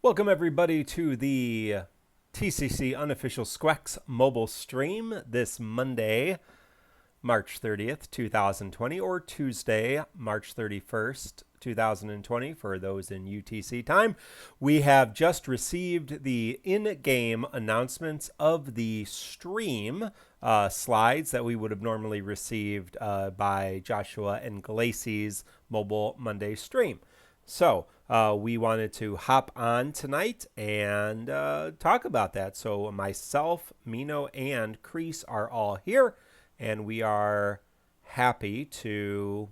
Welcome everybody to the TCC Unofficial SQEX mobile stream this Monday, March 30th, 2020, or Tuesday, March 31st, 2020 for those in UTC time. We have just received the in-game announcements of the stream slides that we would have normally received by Joshua and Glacey's Mobile Monday stream. So we wanted to hop on tonight and talk about that. So myself, Mino, and Crease are all here, and we are happy to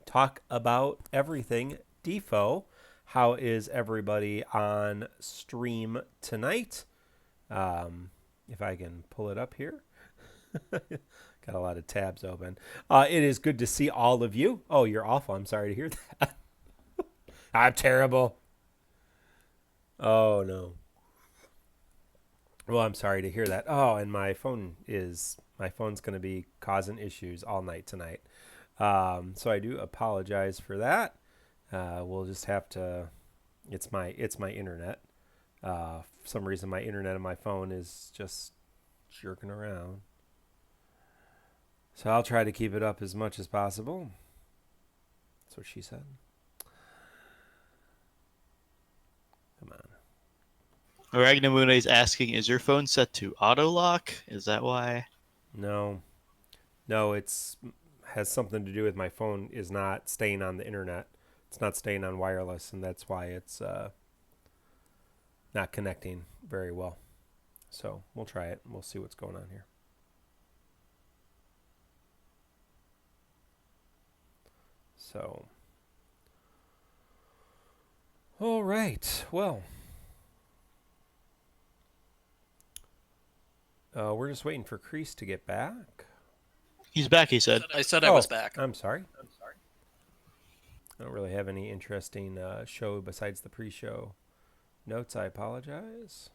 talk about everything Defo. How is everybody on stream tonight? If I can pull it up here. Got a lot of tabs open. It is good to see all of you. Oh, you're awful. I'm sorry to hear that. I'm terrible. Oh, no. Well, I'm sorry to hear that. Oh, and my phone's going to be causing issues all night tonight. So I do apologize for that. We'll just have to, it's my internet. For some reason, my internet on my phone is just jerking around. So I'll try to keep it up as much as possible. That's what she said. Come on. Ragnamune is asking, is your phone set to auto lock? Is that why? No, it's has something to do with my phone is not staying on the internet. It's not staying on wireless, and that's why it's not connecting very well. So we'll try it, and we'll see what's going on here. So, all right, well, we're just waiting for Crease to get back. He's back, he said. I said I was back. I'm sorry. I don't really have any interesting show besides the pre-show notes. I apologize.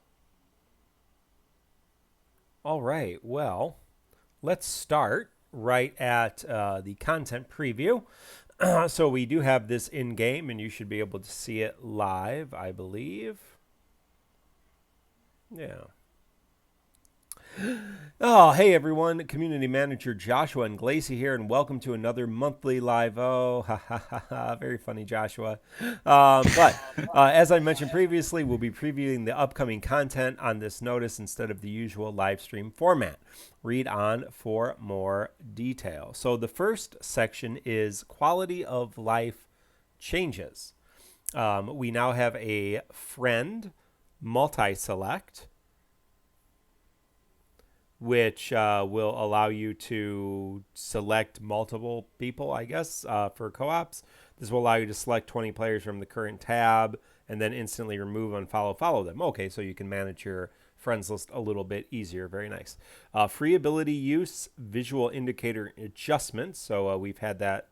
All right, well, let's start right at the content preview. So we do have this in-game, and you should be able to see it live, I believe. Yeah. Oh, hey everyone, Community Manager Joshua and Glacey here, and welcome to another monthly live. Oh, ha ha ha ha, very funny, Joshua. But as I mentioned previously, we'll be previewing the upcoming content on this notice instead of the usual live stream format. Read on for more detail. So the first section is quality of life changes. We now have a friend multi-select, which will allow you to select multiple people, I guess, for co-ops. This will allow you to select 20 players from the current tab and then instantly remove, unfollow, follow them. Okay, so you can manage your friends list a little bit easier. Very nice. Free ability use, visual indicator adjustments. So we've had that.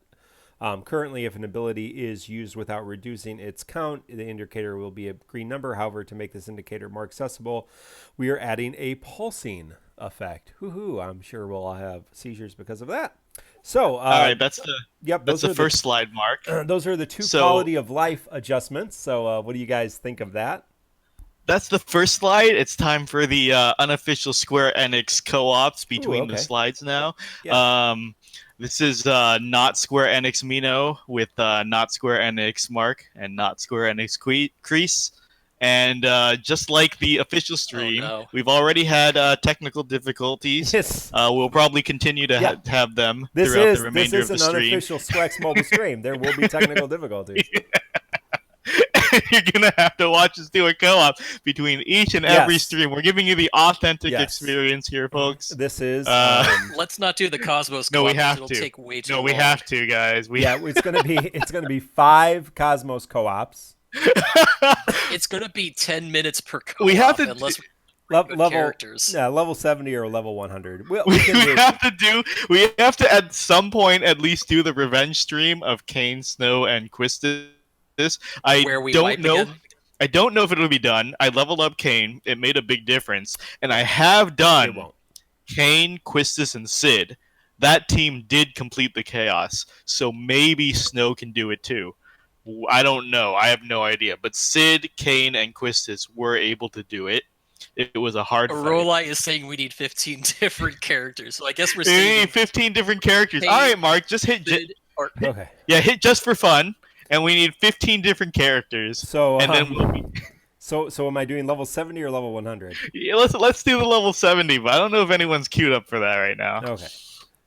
Currently, if an ability is used without reducing its count, the indicator will be a green number. However, to make this indicator more accessible, we are adding a pulsing effect. Hoo-hoo, I'm sure we'll all have seizures because of that. So, all right, that's the first slide, Mark. Those are the two quality of life adjustments. So, what do you guys think of that? That's the first slide. It's time for the unofficial Square Enix co-ops between the slides now. Yeah. This is not Square Enix Mino with not Square Enix Mark and not Square Enix Crease. And just like the official stream, we've already had technical difficulties. Yes. We'll probably continue to have them throughout the remainder of the stream. This is an unofficial SQEX mobile stream. There will be technical difficulties. You're going to have to watch us do a co-op between each and every stream. We're giving you the authentic experience here, folks. This is... let's not do the Cosmos co-op. No, we have to. It'll take way too long. We have to, guys. It's going to be 5 Cosmos co-ops. It's going to be 10 minutes per co-op. We have to... Unless level characters. Yeah, level 70 or level 100. We have to at some point at least do the revenge stream of Kane, Snow, and Quistis. I don't know if it'll be done. I leveled up Kane. It made a big difference. And I have done Kane, Quistis, and Sid. That team did complete the chaos. So maybe Snow can do it too. I don't know. I have no idea. But Sid, Kane, and Quistis were able to do it. It was a hard fight. Arolai is saying we need 15 different characters, so I guess we're We saying need 15 different characters. Kane, All right, Mark, just hit. Okay. Yeah, hit just for fun, and we need 15 different characters. So and then we'll be. So am I doing level 70 or level 100? Yeah, let's do the level 70, but I don't know if anyone's queued up for that right now. Okay.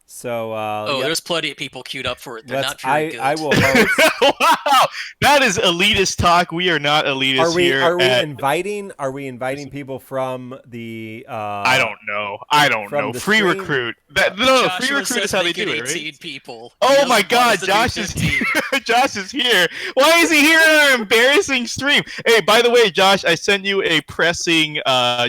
So there's plenty of people queued up for it. They're not very good. I will host. Wow, that is elitist talk. We are not elitist here. Are we inviting people from the I don't know. Free stream? recruit. Free recruit is how they do it, right? 18 people. Oh my God, Josh is Josh is here. Why is he here in our embarrassing stream? Hey, by the way, Josh, I sent you a pressing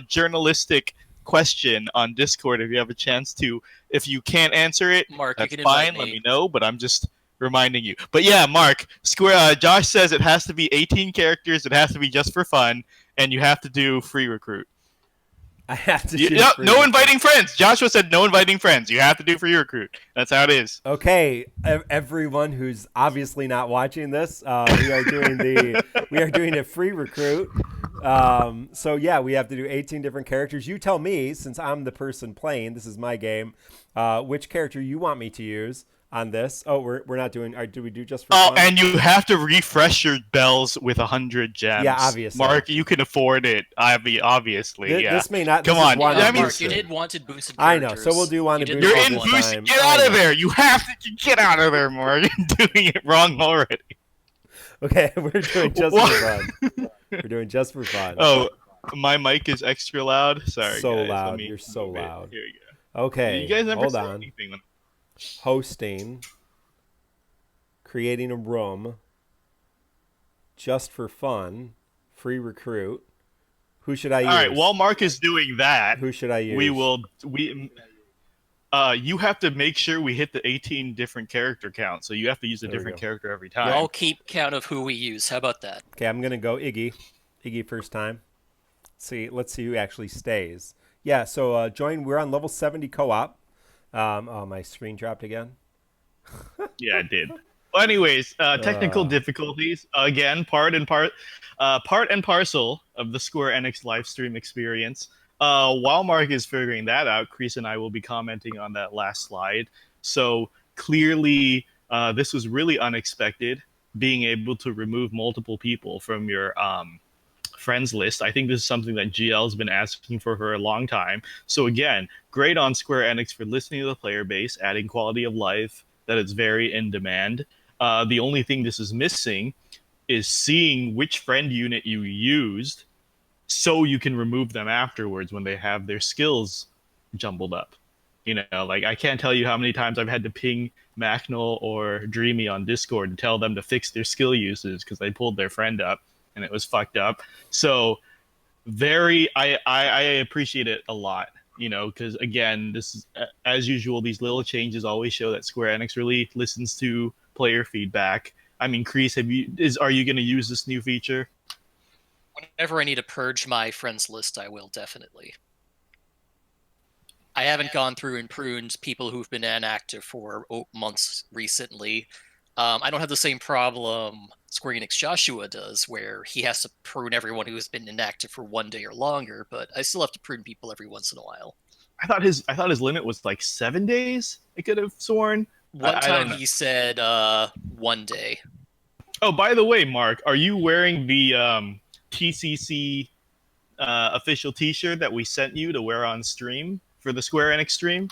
journalistic question on Discord. If you have a chance to, if you can't answer it, Mark, that's you can fine. Let me know. But I'm just reminding you. But yeah, Mark, Josh says it has to be 18 characters. It has to be just for fun, and you have to do free recruit. I have to. No inviting friends. Joshua said no inviting friends. You have to do free recruit. That's how it is. Okay, everyone who's obviously not watching this, we are doing a free recruit. So yeah, we have to do 18 different characters. You tell me, since I'm the person playing, this is my game, which character you want me to use on this. Oh, we're not doing. Do we do just for fun? And you have to refresh your bells with 100 gems. Yeah, obviously. Mark, you can afford it. Obviously, yeah. This may not. Come on, Mark, you did wanted boosted characters. I know, so we'll do wanted boosted. You're in boosted. Get out of there. You have to get out of there, Mark. You're doing it wrong already. Okay, we're doing just for fun. We're doing just for fun. Oh, my mic is extra loud. Sorry, so guys. loud. You're so loud. Here we go. Okay, you guys never hold say on. anything when... Hosting, creating a room, just for fun, free recruit. Who should I use? All right, while Mark is doing that, who should I use? You have to make sure we hit the 18 different character count. So you have to use a different character every time. I'll keep count of who we use. How about that? Okay, I'm gonna go Iggy. Iggy first time. Let's see who actually stays. Yeah, so join. We're on level 70 co-op. Oh, my screen dropped again. Yeah, it did. Well, anyways, technical difficulties again, part and parcel of the Square Enix live stream experience. While Mark is figuring that out, Chris and I will be commenting on that last slide. So clearly, this was really unexpected, being able to remove multiple people from your friends list. I think this is something that GL has been asking for a long time. So again, great on Square Enix for listening to the player base, adding quality of life that is very in demand. The only thing this is missing is seeing which friend unit you used so you can remove them afterwards when they have their skills jumbled up. You know, like I can't tell you how many times I've had to ping Macnol or Dreamy on Discord and tell them to fix their skill uses because they pulled their friend up and it was fucked up. So I appreciate it a lot, you know, because again, this is, as usual, these little changes always show that Square Enix really listens to player feedback. I mean, Chris, are you going to use this new feature? Whenever I need to purge my friends list, I will definitely. I haven't gone through and pruned people who've been inactive for months recently. I don't have the same problem Square Enix Joshua does, where he has to prune everyone who has been inactive for 1 day or longer, but I still have to prune people every once in a while. I thought his limit was like 7 days. I could have sworn. One time he said 1 day. Oh, by the way, Mark, are you wearing the TCC official T-shirt that we sent you to wear on stream for the Square Enix stream?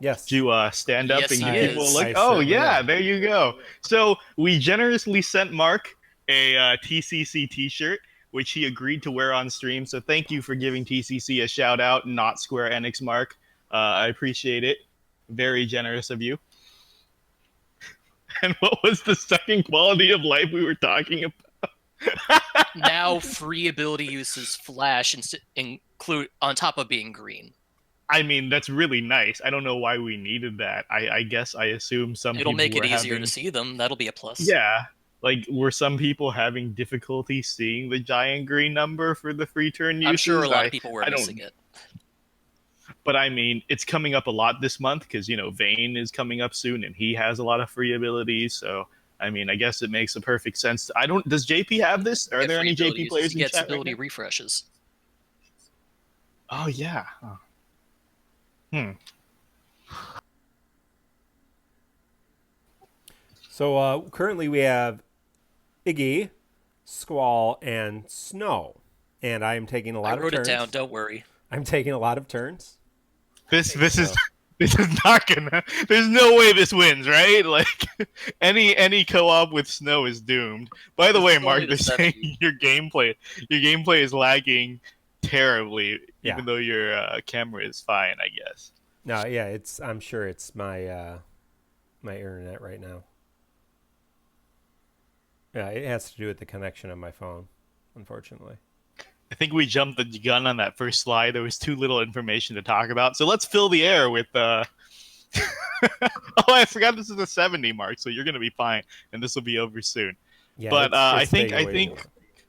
Yes. To stand up yes, and give people a look. I Oh, yeah, there you go. So we generously sent Mark a TCC T-shirt, which he agreed to wear on stream. So thank you for giving TCC a shout out, not Square Enix, Mark. I appreciate it. Very generous of you. And what was the second quality of life we were talking about? Now free ability uses flash include on top of being green. I mean, that's really nice. I don't know why we needed that. I guess I assume It'll make it easier to see them. That'll be a plus. Yeah. Like, were some people having difficulty seeing the giant green number for the free turn uses? I'm sure a lot of people were missing it. But I mean, it's coming up a lot this month because, you know, Vayne is coming up soon and he has a lot of free abilities. So I mean, I guess it makes a perfect sense. I don't. Does JP have this? Are there any JP players he in gets chat ability right now? refreshes. Oh yeah. Oh. So currently we have Iggy, Squall, and Snow, and I am taking a lot of I wrote turns. it down. Don't worry. I'm taking a lot of turns. This is not gonna. There's no way this wins, right? Like any co-op with Snow is doomed. By the way, Mark, they're saying your gameplay is lagging terribly, even though your camera is fine, I guess. No, yeah, I'm sure it's my my internet right now. Yeah, it has to do with the connection of my phone, unfortunately. I think we jumped the gun on that first slide. There was too little information to talk about. So let's fill the air with oh, I forgot this is a 70 mark, so you're going to be fine, and this will be over soon. Yeah, but I think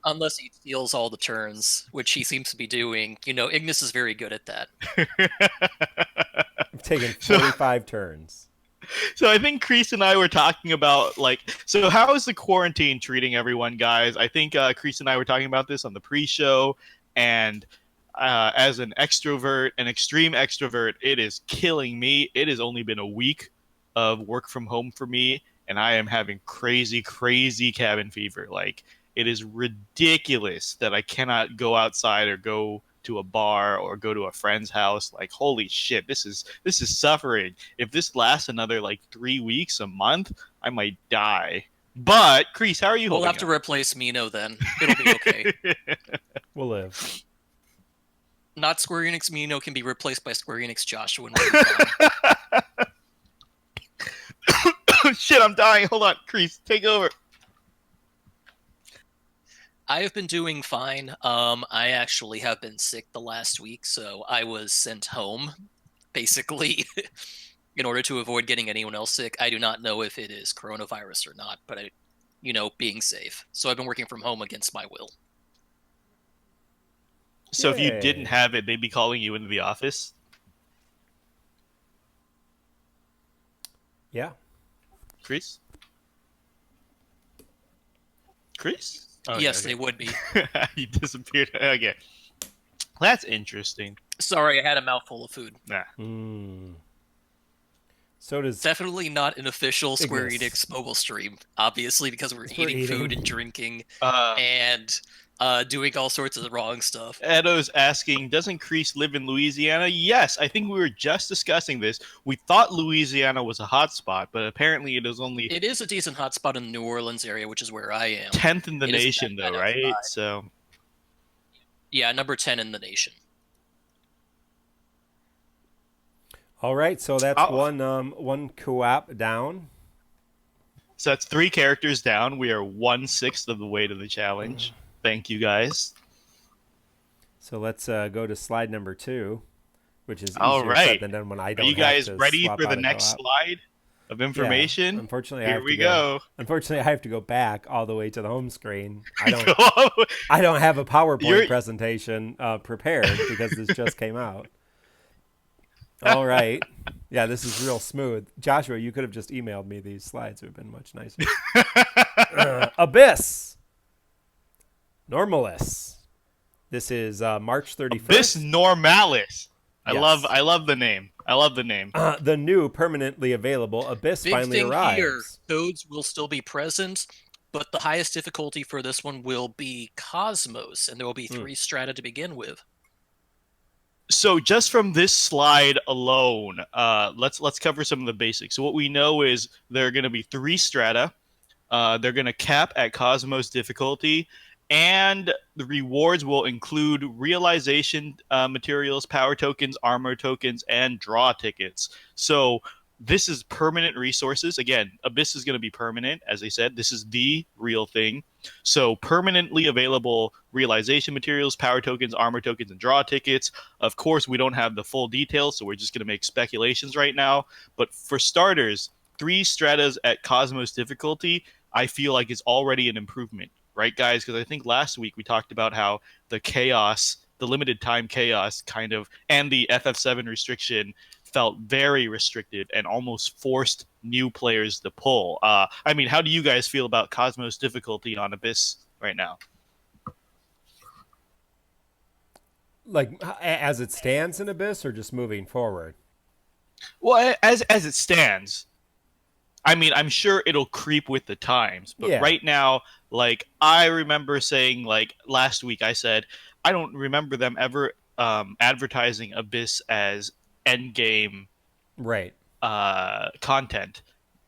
unless he steals all the turns, which he seems to be doing. You know, Ignis is very good at that. I've taken 45 turns. So I think Kreese and I were talking about, like, so how is the quarantine treating everyone, guys? I think Kreese and I were talking about this on the pre-show, and as an extrovert, an extreme extrovert, it is killing me. It has only been a week of work from home for me, and I am having crazy cabin fever. Like, it is ridiculous that I cannot go outside or go to a bar or go to a friend's house. Like, holy shit, this is suffering. If this lasts another like 3 weeks, a month, I might die. But Kreese, how are you? We'll have to replace Mino then. It'll be okay. We'll live. Not Square Enix Mino can be replaced by Square Enix Joshua. Shit, I'm dying. Hold on, Kreese, take over. I have been doing fine. I actually have been sick the last week, so I was sent home, basically, in order to avoid getting anyone else sick. I do not know if it is coronavirus or not, but being safe. So I've been working from home against my will. So if you didn't have it, they'd be calling you into the office? Yeah. Kreese? Kreese? Oh, yes, okay. They would be. You disappeared. Okay. That's interesting. Sorry, I had a mouthful of food. Nah. So does... Definitely not an official Square Enix mobile stream, obviously, because we're eating food and drinking and doing all sorts of the wrong stuff. Edo's asking, doesn't Kreese live in Louisiana? Yes, I think we were just discussing this. We thought Louisiana was a hotspot, but apparently it is only... It is a decent hotspot in the New Orleans area, which is where I am. 10th in the nation, though, right? Outside. So, yeah, number 10 in the nation. All right, so that's one co-op down. So that's 3 characters down. We are 1/6 of the way to the challenge. Thank you, guys. So let's go to slide number 2, which is easier said than done when I don't. Are you guys ready for the next slide of information? Yeah, unfortunately, here we go. Unfortunately, I have to go back all the way to the home screen. I don't have a PowerPoint presentation prepared because this just came out. All right. Yeah, this is real smooth. Joshua, you could have just emailed me these slides. It would have been much nicer. Abyss. Normalis. This is March 31st. Abyss Normalis. I love the name. I love the name. The new permanently available Abyss finally arrives. Here, codes will still be present, but the highest difficulty for this one will be Cosmos, and there will be 3 strata to begin with. So just from this slide alone, let's cover some of the basics. So what we know is there are going to be 3 strata. They're going to cap at Cosmos difficulty, and the rewards will include realization materials, power tokens, armor tokens, and draw tickets. So this is permanent resources. Again, Abyss is going to be permanent. As I said, this is the real thing. So permanently available realization materials, power tokens, armor tokens, and draw tickets. Of course, we don't have the full details, so we're just going to make speculations right now. But for starters, 3 stratas at Cosmos difficulty, I feel like is already an improvement. Right, guys? Because I think last week we talked about how the chaos, the limited time chaos kind of, and the FF7 restriction felt very restricted and almost forced new players to pull. I mean, how do you guys feel about Cosmos difficulty on Abyss right now? Like as it stands in Abyss, or just moving forward? Well, as it stands, I mean, I'm sure it'll creep with the times, but Yeah. right now, like I remember saying, like last week, I said I don't remember them ever advertising Abyss as endgame Right. content.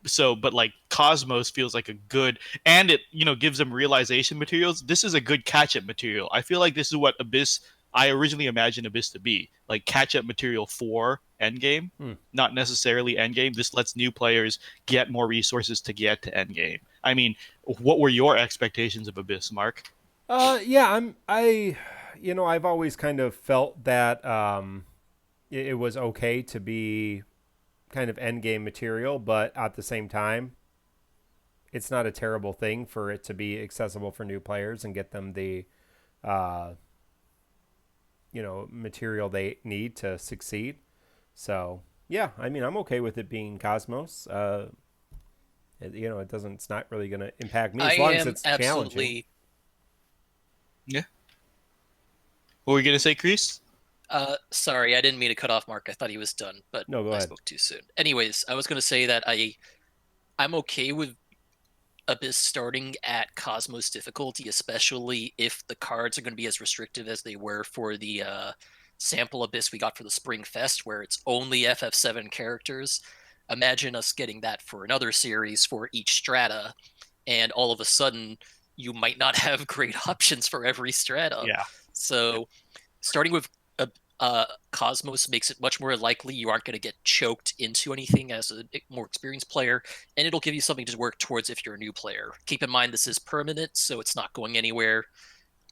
So, but like Cosmos feels like a good, and it gives them realization materials. This is a good catch up material. I feel like this is what Abyss I originally imagined Abyss to be, like catch up material for Endgame, not necessarily Endgame. This lets new players get more resources to get to Endgame. I mean, what were your expectations of Abyss, Mark? Yeah, I've always kind of felt that it was okay to be kind of end game material, but at the same time, it's not a terrible thing for it to be accessible for new players and get them the uh, material they need to succeed. So yeah, I mean, I'm okay with it being Cosmos. It doesn't. It's not really going to impact me I as long as am it's challenging. absolutely. Yeah. What were you gonna say, Chris? Sorry, I didn't mean to cut off Mark. I thought he was done, but No, go I ahead. spoke too soon. Anyways, I was going to say that I'm okay with Abyss starting at Cosmos difficulty, especially if the cards are going to be as restrictive as they were for the sample Abyss we got for the Spring Fest, where it's only FF7 characters. Imagine us getting that for another series for each strata, and all of a sudden you might not have great options for every strata. Yeah. So starting with Cosmos makes it much more likely you aren't going to get choked into anything as a more experienced player, and it'll give you something to work towards if you're a new player. Keep in mind this is permanent, so it's not going anywhere.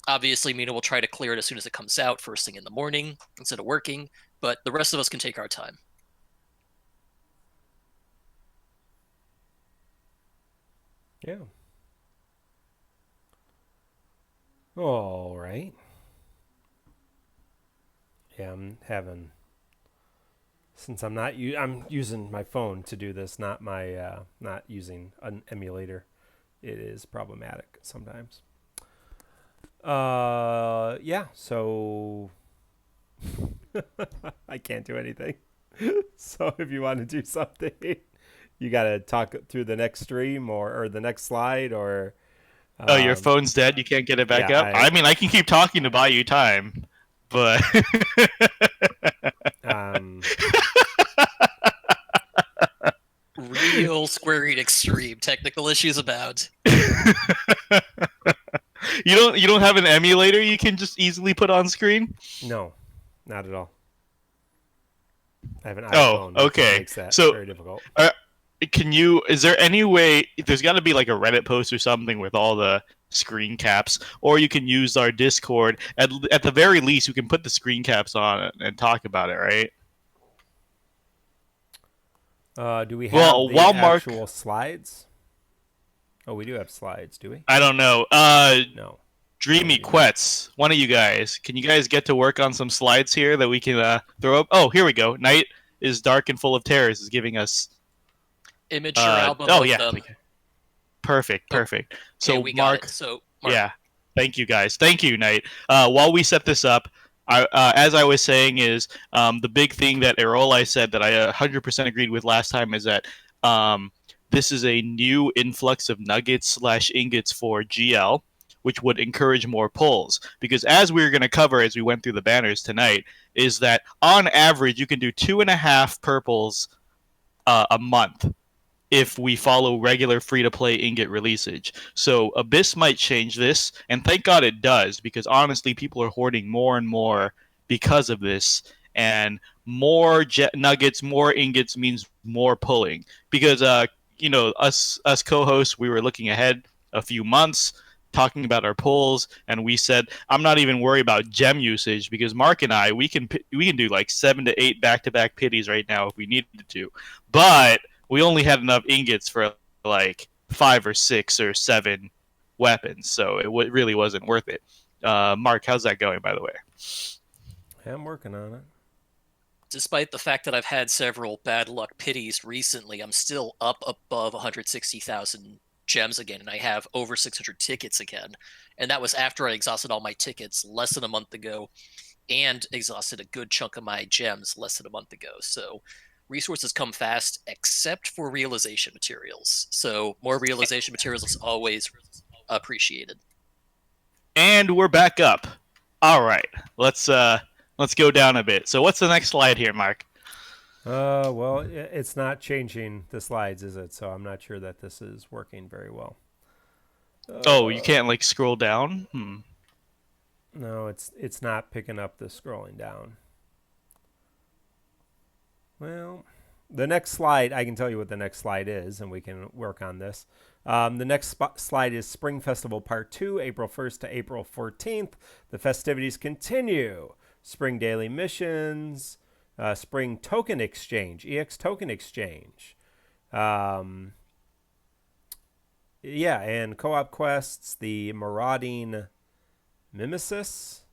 Obviously, Mina will try to clear it as soon as it comes out, first thing in the morning, instead of working, but the rest of us can take our time. Yeah. All right. Yeah, since I'm using my phone to do this, not using an emulator. It is problematic sometimes. Yeah, so I can't do anything. So if you want to do something, you got to talk through the next stream or the next slide or Oh, your phone's dead. You can't get it back yeah, up. I mean, I can keep talking to buy you time, but Real Square Enix stream. Technical issues abound. you don't have an emulator you can just easily put on screen? no, not at all. I have an Oh, iPhone, which okay. makes that So, very difficult. is there any way, there's got to be like a Reddit post or something with all the screen caps, or you can use our Discord. At the very least, you can put the screen caps on it and talk about it, right? Do we have Well, the while Mark, actual slides? Oh, we do have slides, do we? I don't know. No. Dreamy Quets, one of you guys, can you guys get to work on some slides here that we can throw up? Oh, here we go. Night is dark and full of terrors is giving us Immature album oh of yeah, them. perfect. Okay, So we got Mark, it. So Mark, yeah, thank you guys, thank you, Knight. While we set this up, as I was saying, is the big thing that Erolai said that I 100% agreed with last time is that this is a new influx of nuggets / ingots for GL, which would encourage more pulls. Because as we were going to cover as we went through the banners tonight, is that on average you can do 2.5 purples a month if we follow regular free-to-play ingot releasage. So Abyss might change this, and thank God it does, because honestly, people are hoarding more and more because of this, and more nuggets, more ingots means more pulling. Because us co-hosts, we were looking ahead a few months, talking about our pulls, and we said I'm not even worried about gem usage because Mark and I we can do like 7 to 8 back-to-back pities right now if we needed to, but we only had enough ingots for like 5 or 6 or 7 weapons, so it really wasn't worth it. Mark, how's that going, by the way? Yeah, I'm working on it. despite the fact that I've had several bad luck pities recently, I'm still up above 160,000 gems again, and I have over 600 tickets again. And that was after I exhausted all my tickets less than a month ago and exhausted a good chunk of my gems less than a month ago. So resources come fast, except for realization materials. So more realization materials is always appreciated. And we're back up. All right, let's go down a bit. So what's the next slide here, Mark? Well, it's not changing the slides, is it? So I'm not sure that this is working very well. Oh, you can't like scroll down? No, it's not picking up the scrolling down. Well, the next slide, I can tell you what the next slide is, and we can work on this. The next slide is Spring Festival Part 2, April 1st to April 14th. The festivities continue. Spring Daily Missions, Spring Token Exchange, EX Token Exchange. And co-op quests, the Marauding Mimesis.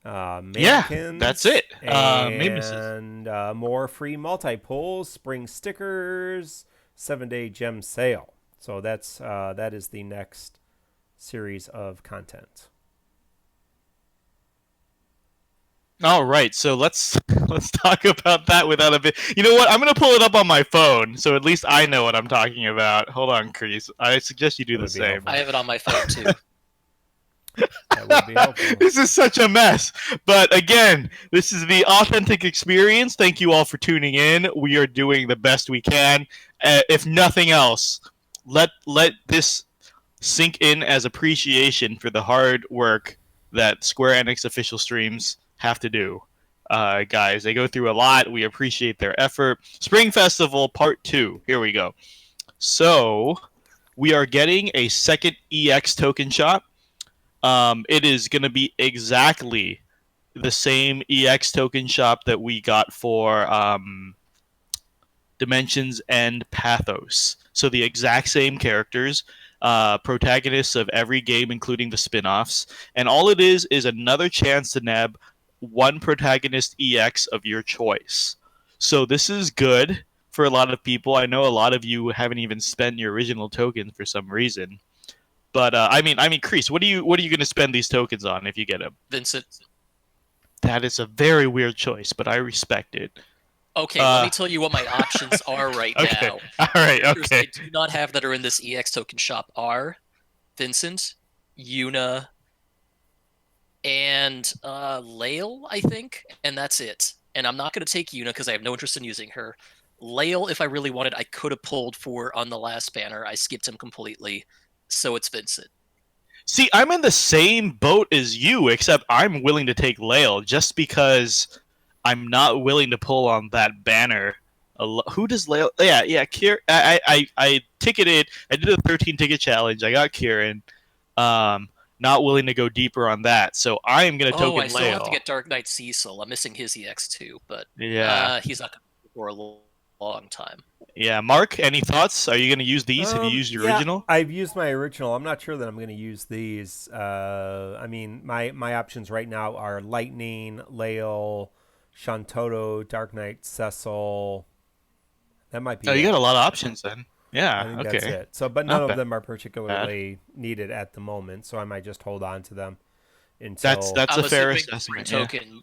Mannequins, that's it. And more free multi-pulls, spring stickers, 7-day gem sale. So that is the next series of content. All right, so let's talk about that without a bit. You know what? I'm gonna pull it up on my phone, so at least I know what I'm talking about. Hold on, Chris. I suggest you do the same. I have it on my phone too. That would be helpful. This is such a mess. But again, this is the authentic experience. Thank you all for tuning in. We are doing the best we can. If nothing else, let this sink in as appreciation for the hard work that Square Enix official streams have to do. Guys, they go through a lot. We appreciate their effort. Spring Festival Part 2. Here we go. So, we are getting a second EX token shop. It is going to be exactly the same EX token shop that we got for Dimensions and Pathos. So the exact same characters, protagonists of every game, including the spin-offs. And all it is another chance to nab one protagonist EX of your choice. So this is good for a lot of people. I know a lot of you haven't even spent your original token for some reason. But I mean, Kreese, what are you going to spend these tokens on if you get them? Vincent. That is a very weird choice, but I respect it. Okay, let me tell you what my options are right now. All right, okay. I do not have that are in this EX token shop are Vincent, Yuna, and Lael, I think, and that's it. And I'm not going to take Yuna because I have no interest in using her. Lael, if I really wanted, I could have pulled for on the last banner. I skipped him completely. So it's Vincent. See, I'm in the same boat as you, except I'm willing to take Lael just because I'm not willing to pull on that banner. Who does Lael? Yeah. I ticketed. I did a 13 ticket challenge. I got Kieran. Not willing to go deeper on that, so I am going to token Lael. I still have to get Dark Knight Cecil. I'm missing his EX too, but yeah, he's not going to be for a long time. Yeah, Mark, any thoughts? Are you going to use these? Have you used your original? I've used my original. I'm not sure that I'm going to use these. I mean, my options right now are Lightning, Lael, Shantoto, Dark Knight, Cecil. That might be. Oh, you got a lot of options then. Yeah, I think okay. that's it. So, but none of them are particularly needed at the moment, so I might just hold on to them until. That's a fair assessment. Token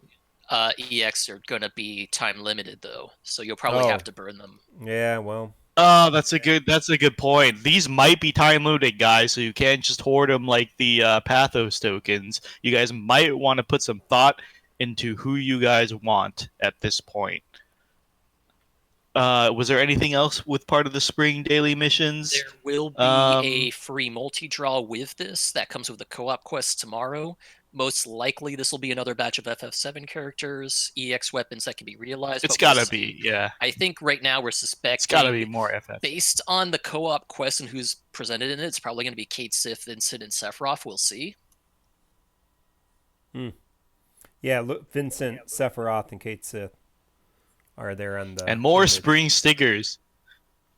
EX are going to be time limited though, so you'll probably have to burn them. Yeah, well. Oh, that's a good point. These might be time limited, guys, so you can't just hoard them like the Pathos tokens. You guys might want to put some thought into who you guys want at this point. Was there anything else with part of the spring daily missions? There will be a free multi-draw with this that comes with the co-op quest tomorrow. Most likely this will be another batch of FF7 characters, EX weapons that can be realized. It's got to be, yeah. I think right now we're suspecting it's got to be more FF. Based on the co-op quest and who's presented in it, it's probably going to be Kate Sith, Vincent, and Sephiroth. We'll see. Yeah, look, Vincent, Sephiroth, and Kate Sith are there on the... And more spring stickers.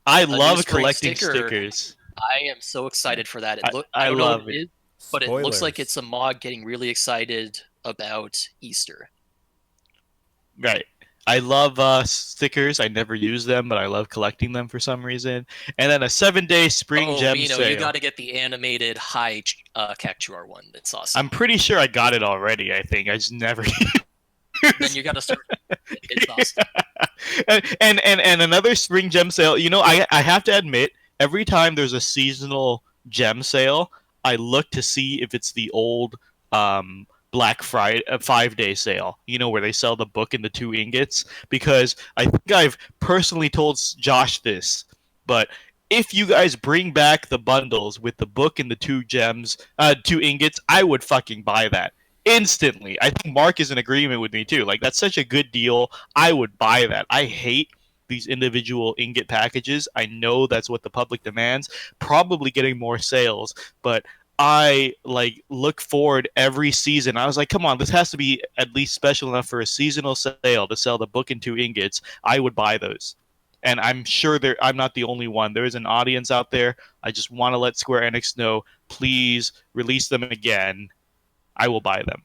I love collecting stickers. I am so excited for that. I love it. But it looks like it's a mod getting really excited about Easter. Right. I love stickers. I never use them, but I love collecting them for some reason. And then a 7-day spring Oh, gem Mino, you got sale. to get the animated high Cactuar one. It's awesome. I'm pretty sure I got it already. I think I just never. Then you got to start. It's awesome. And another spring gem sale. You know, I have to admit, every time there's a seasonal gem sale, I look to see if it's the old Black Friday 5-day sale. You know, where they sell the book and the 2 ingots. Because I think I've personally told Josh this, but if you guys bring back the bundles with the book and the 2 gems, 2 ingots, I would fucking buy that instantly. I think Mark is in agreement with me too. Like, that's such a good deal. I would buy that. I hate these individual ingot packages. I know that's what the public demands. Probably getting more sales, but I like look forward every season. I was like, come on, this has to be at least special enough for a seasonal sale to sell the book and 2 ingots. I would buy those. And I'm sure I'm not the only one. There is an audience out there. I just want to let Square Enix know, please release them again. I will buy them.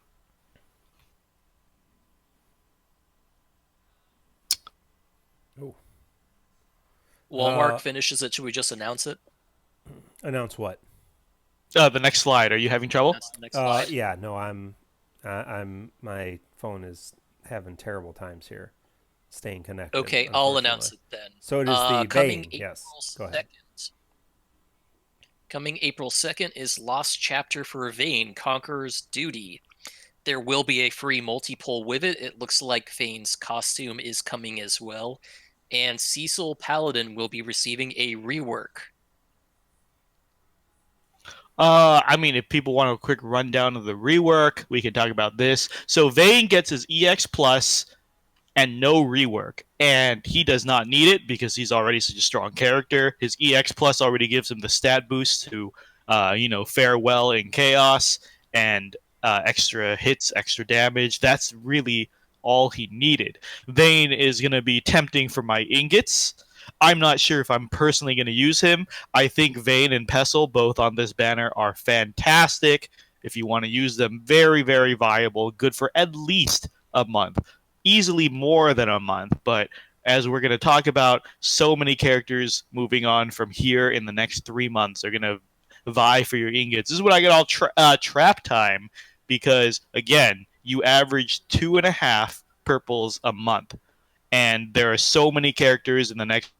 Oh. While Mark finishes it, should we just announce it? Announce what? The next slide. Are you having trouble? That's the next slide. Yeah, no, I'm my phone is having terrible times here staying connected. Okay, I'll announce it then. So it is the coming Bane. April Yes, go 2nd. ahead. Coming April 2nd is Lost Chapter for Vayne, Conqueror's Duty. There will be a free multi-pull with it. It looks like Vayne's costume is coming as well. And Cecil Paladin will be receiving a rework. I mean, if people want a quick rundown of the rework, we can talk about this. So Vayne gets his EX Plus and no rework, and he does not need it because he's already such a strong character. His EX Plus already gives him the stat boost to, fare well in chaos and extra hits, extra damage. That's really all he needed. Vayne is going to be tempting for my ingots. I'm not sure if I'm personally going to use him. I think Vayne and Pestle, both on this banner, are fantastic. If you want to use them, very, very viable. Good for at least a month. Easily more than a month. But as we're going to talk about, so many characters moving on from here in the next 3 months are going to vie for your ingots. This is what I get all trap time because, again, you average 2.5 purples a month. And there are so many characters in the next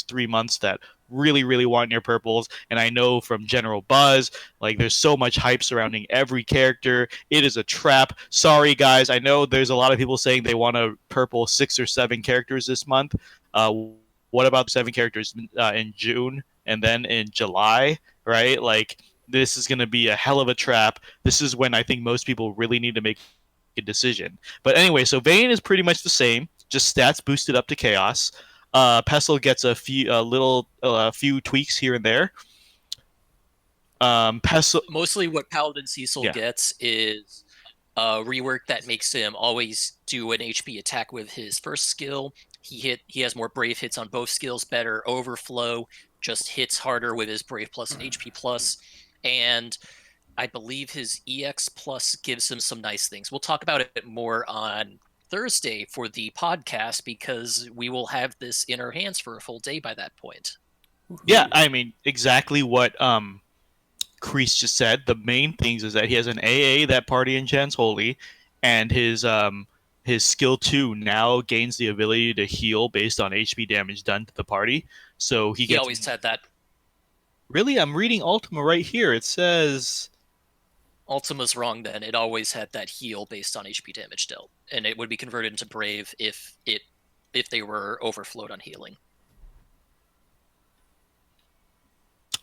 3 months that really, really want your purples. And I know from general buzz, like there's so much hype surrounding every character. It is a trap. Sorry, guys. I know there's a lot of people saying they want to purple 6 or 7 characters this month. What about 7 characters in June and then in July, right? Like, this is going to be a hell of a trap. This is when I think most people really need to make a decision. But anyway, so Vayne is pretty much the same, just stats boosted up to chaos. Pestle gets a few tweaks here and there. Pestle Mostly what Paladin Cecil gets is a rework that makes him always do an HP attack with his first skill. He has more brave hits on both skills, better overflow, just hits harder with his brave plus and HP plus, and I believe his EX plus gives him some nice things. We'll talk about it more on Thursday for the podcast because we will have this in our hands for a full day by that point. Yeah, I mean, exactly what Kreese just said. The main things is that he has an AA that party enchants holy, and his skill 2 now gains the ability to heal based on HP damage done to the party. So he always said that. Really? I'm reading Ultima right here. It says Ultima's wrong then. It always had that heal based on HP damage dealt, and it would be converted into brave if they were overflowed on healing.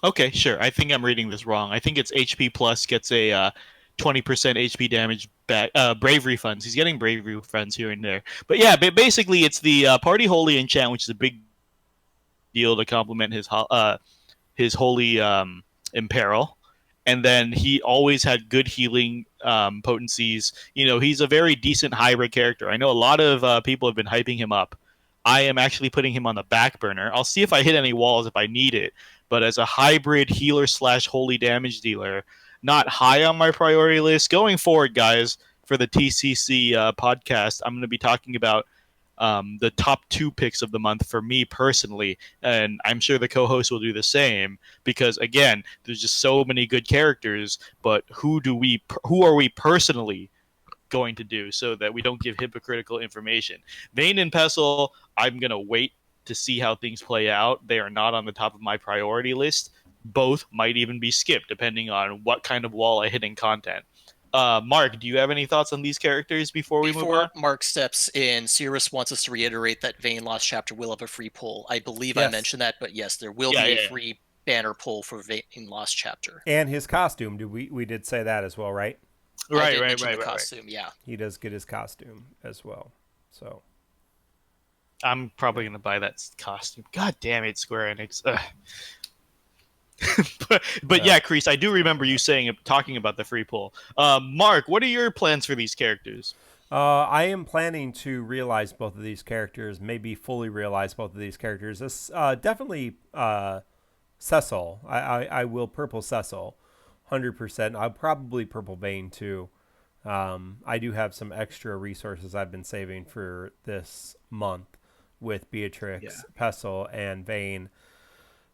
Okay, sure. I think I'm reading this wrong. I think it's HP plus gets a 20% HP damage back. Bravery funds. He's getting bravery funds here and there. But yeah, basically it's the party holy enchant, which is a big deal to complement his holy imperil. And then he always had good healing potencies. You know, he's a very decent hybrid character. I know a lot of people have been hyping him up. I am actually putting him on the back burner. I'll see if I hit any walls if I need it. But as a hybrid healer / holy damage dealer, not high on my priority list. Going forward, guys, for the TCC podcast, I'm going to be talking about the top 2 picks of the month for me personally, and I'm sure the co-host will do the same, because again, there's just so many good characters, but who are we personally going to do so that we don't give hypocritical information? Vayne and Pestle, I'm going to wait to see how things play out. They are not on the top of my priority list. Both might even be skipped depending on what kind of wall I hit in content. Mark, do you have any thoughts on these characters before we move on? Before Mark steps in, Cirrus wants us to reiterate that Vayne Lost Chapter will have a free pull. I believe I mentioned that, but yes, there will be a free banner pull for Vayne Lost Chapter. And his costume, we did say that as well, right? Right. Costume, yeah. He does get his costume as well. So I'm probably gonna buy that costume. God damn it, Square Enix. but yeah, Kreese, I do remember you talking about the free pull. Mark, what are your plans for these characters? I am planning to realize both of these characters, maybe fully realize both of these characters. This definitely Cecil. I will purple Cecil, 100%. I'll probably purple Vayne too. I do have some extra resources I've been saving for this month with Beatrix, Pestle, and Vayne.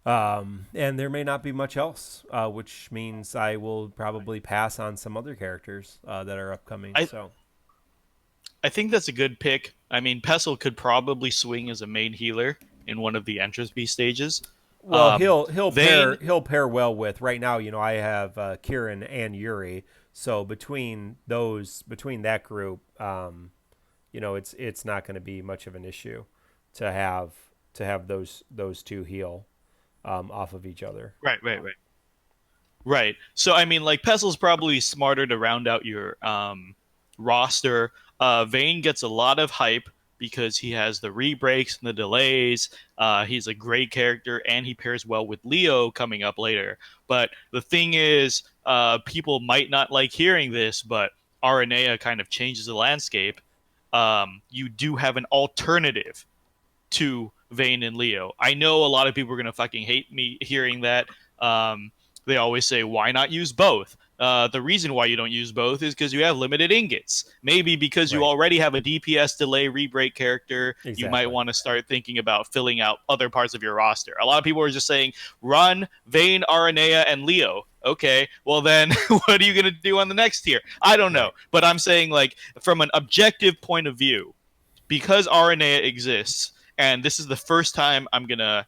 And there may not be much else, which means I will probably pass on some other characters that are upcoming. I think that's a good pick. I mean, Pestle could probably swing as a main healer in one of the Entrance Beast stages. Well, he'll pair well with right now. You know, I have Kieran and Yuri, so between that group, you know, it's not going to be much of an issue to have those two heal off of each other. Right. So I mean, like, Pestle's probably smarter to round out your roster. Vayne gets a lot of hype because he has the re-breaks and the delays. He's a great character, and he pairs well with Leo coming up later. But the thing is, people might not like hearing this, but Aranea kind of changes the landscape. You do have an alternative to Vayne and Leo. I know a lot of people are going to fucking hate me hearing that. They always say, why not use both? The reason why you don't use both is because you have limited ingots. Maybe because you already have a DPS delay re-break character, you might want to start thinking about filling out other parts of your roster. A lot of people are just saying, run Vayne, Aranea, and Leo. Okay, well then, what are you going to do on the next tier? I don't know. But I'm saying, like, from an objective point of view, because Aranea exists, and this is the first time I'm going to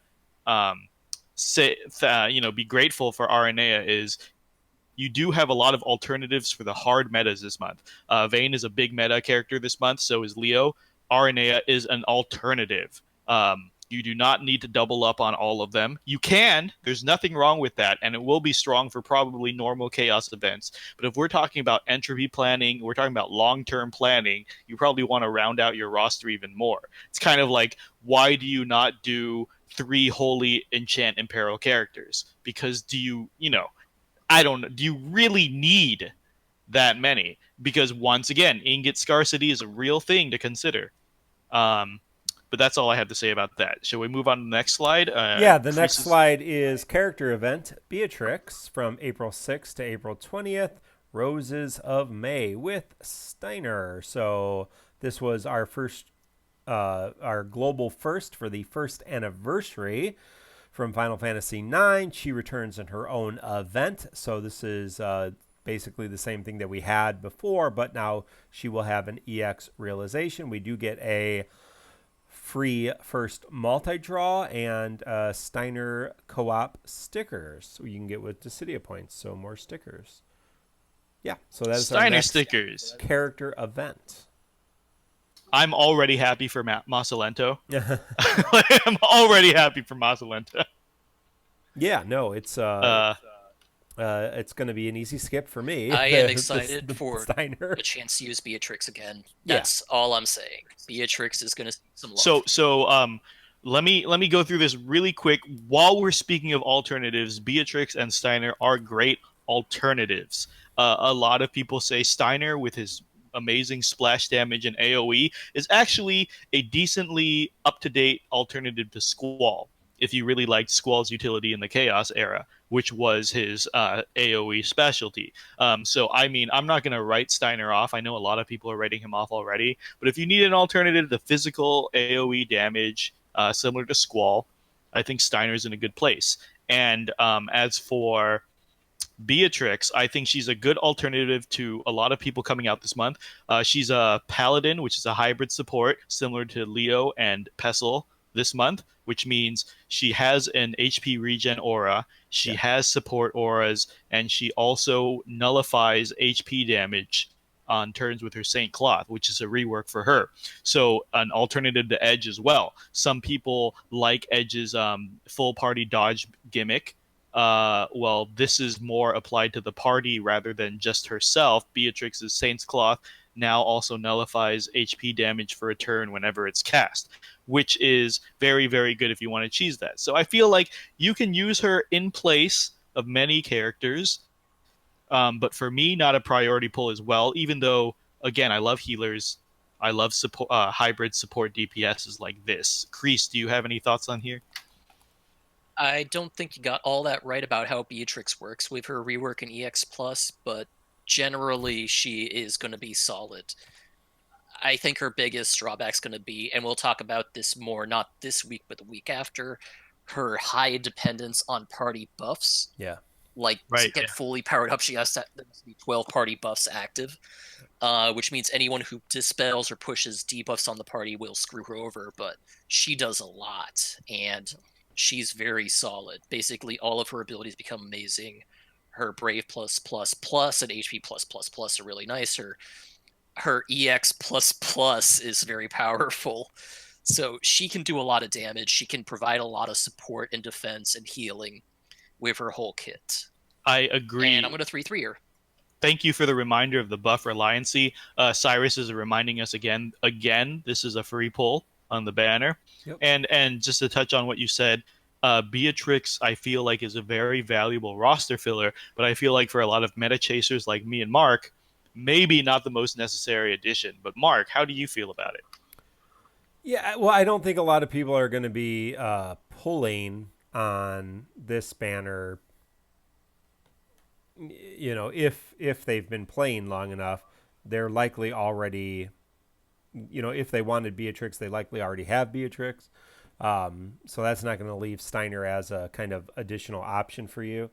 be grateful for Aranea, is you do have a lot of alternatives for the hard metas this month. Vayne is a big meta character this month, so is Leo. Aranea is an alternative. You do not need to double up on all of them. You can. There's nothing wrong with that, and it will be strong for probably normal Chaos events. But if we're talking about entropy planning, we're talking about long-term planning, you probably want to round out your roster even more. It's kind of like, why do you not do 3 holy enchant imperil characters? Because do you really need that many? Because once again, ingot scarcity is a real thing to consider. But that's all I have to say about that. Shall we move on to the next slide? The next slide is character event Beatrix from April 6th to April 20th, Roses of May with Steiner. So this was our global first for the first anniversary from Final Fantasy IX. She returns in her own event. So this is basically the same thing that we had before, but now she will have an EX realization. We do get a free first multi-draw and Steiner co-op stickers so you can get with Dissidia points, so more stickers. Yeah, so that's Steiner stickers character event. I'm already happy for Masalento. I'm already happy for Masalento. Yeah, no, it's going to be an easy skip for me. I am excited for Steiner. a chance to use Beatrix again. That's all I'm saying. Beatrix is going to see some love. So let me go through this really quick. While we're speaking of alternatives, Beatrix and Steiner are great alternatives. A lot of people say Steiner, with his amazing splash damage and AoE, is actually a decently up-to-date alternative to Squall, if you really liked Squall's utility in the Chaos era. which was his AoE specialty. So, I mean, I'm not going to write Steiner off. I know a lot of people are writing him off already. But if you need an alternative to physical AoE damage, similar to Squall, I think Steiner's in a good place. And as for Beatrix, I think she's a good alternative to a lot of people coming out this month. She's a paladin, which is a hybrid support, similar to Leo and Pestle this month, which means she has an HP regen aura, she has support auras, and she also nullifies HP damage on turns with her Saint Cloth, which is a rework for her. So an alternative to Edge as well. Some people like Edge's full party dodge gimmick. Well, this is more applied to the party rather than just herself. Beatrix's Saint's Cloth now also nullifies HP damage for a turn whenever it's cast, which is very, very good if you want to cheese that. So I feel like you can use her in place of many characters, but for me, not a priority pull as well, even though, again, I love healers. I love support, hybrid support DPSs like this. Kreese, do you have any thoughts on here? I don't think you got all that right about how Beatrix works with her rework in EX Plus, but generally she is going to be solid. I think her biggest drawback's going to be, and we'll talk about this more not this week but the week after, her high dependence on party buffs. Yeah. Like, right, to get fully powered up, she has to be 12 party buffs active, which means anyone who dispels or pushes debuffs on the party will screw her over, but she does a lot, and she's very solid. Basically, all of her abilities become amazing. Her Brave plus plus plus and HP plus plus plus are really nice. Her EX plus plus is very powerful. So she can do a lot of damage. She can provide a lot of support and defense and healing with her whole kit. I agree. And I'm going to 3-3 her. Thank you for the reminder of the buff reliancy. Cyrus is reminding us again, this is a free pull on the banner. Yep. And just to touch on what you said, Beatrix, I feel like, is a very valuable roster filler, but I feel like for a lot of meta chasers like me and Mark, maybe not the most necessary addition. But Mark, how do you feel about it? Yeah, well, I don't think a lot of people are going to be pulling on this banner. You know, if they've been playing long enough, they're likely already, you know, if they wanted Beatrix, they likely already have Beatrix. So that's not going to leave Steiner as a kind of additional option for you.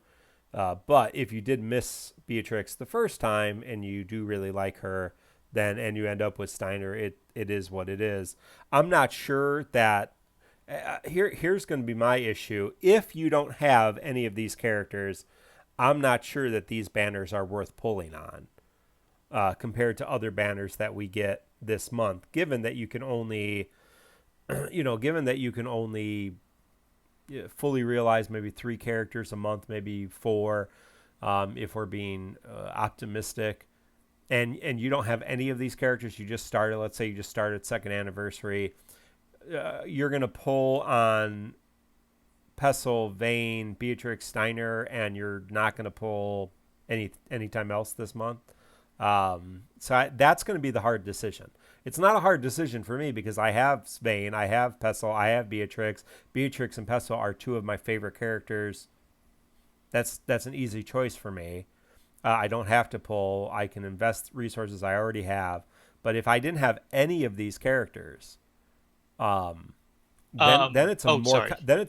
But if you did miss Beatrix the first time and you do really like her, then and you end up with Steiner, it is what it is. I'm not sure that here's going to be my issue. If you don't have any of these characters, I'm not sure that these banners are worth pulling on compared to other banners that we get this month, given that you can only fully realize maybe 3 characters a month, maybe 4, if we're being optimistic. And you don't have any of these characters. You just started, let's say you just started second anniversary. You're going to pull on Pestle, Vayne, Beatrix, Steiner, and you're not going to pull anytime else this month. That's going to be the hard decision. It's not a hard decision for me because I have Vayne, I have Pestle, I have Beatrix. Beatrix and Pestle are 2 of my favorite characters. That's an easy choice for me. I don't have to pull. I can invest resources I already have. But if I didn't have any of these characters, then it's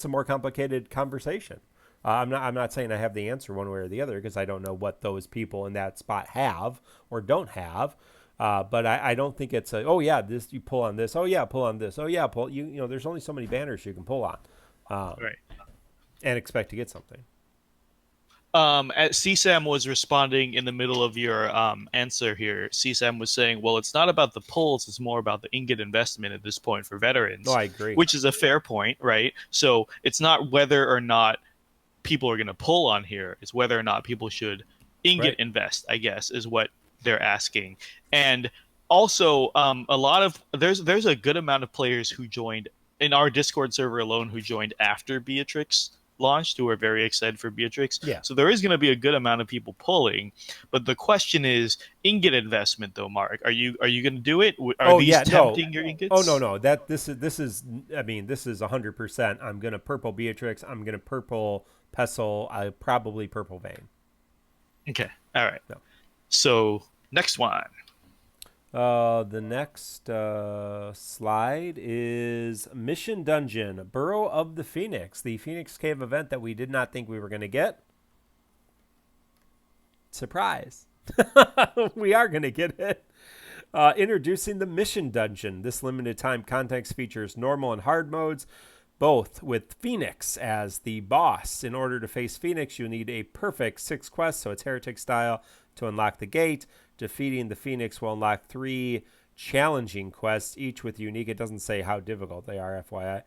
a more complicated conversation. I'm not saying I have the answer one way or the other because I don't know what those people in that spot have or don't have. But I don't think it's this you pull on this. Oh yeah, pull on this. Oh yeah, pull. You know, there's only so many banners you can pull on, right, and expect to get something. CSAM was responding in the middle of your answer here. CSAM was saying, well, it's not about the pulls, it's more about the ingot investment at this point for veterans. No, I agree. Which is a fair point, right? So it's not whether or not people are going to pull on here, it's whether or not people should ingot invest, I guess, is what they're asking. And also, there's a good amount of players who joined in our Discord server alone who joined after Beatrix launched who are very excited for Beatrix. Yeah. So there is going to be a good amount of people pulling. But the question is ingot investment, though, Mark. Are you going to do it? Are these tempting your ingots? Oh no. This is. I mean, this is 100%. I'm gonna purple Beatrix. I'm gonna purple Pestle. I probably purple Vein. Okay. All right. No. So next one. The next slide is Mission Dungeon, Burrow of the Phoenix, the Phoenix Cave event that we did not think we were going to get. Surprise. We are going to get it. Introducing the Mission Dungeon. This limited time context features normal and hard modes, both with Phoenix as the boss. In order to face Phoenix, you need a perfect 6 quests, so it's Heretic style, to unlock the gate. Defeating the Phoenix will unlock 3 challenging quests, each with unique, it doesn't say how difficult they are, FYI,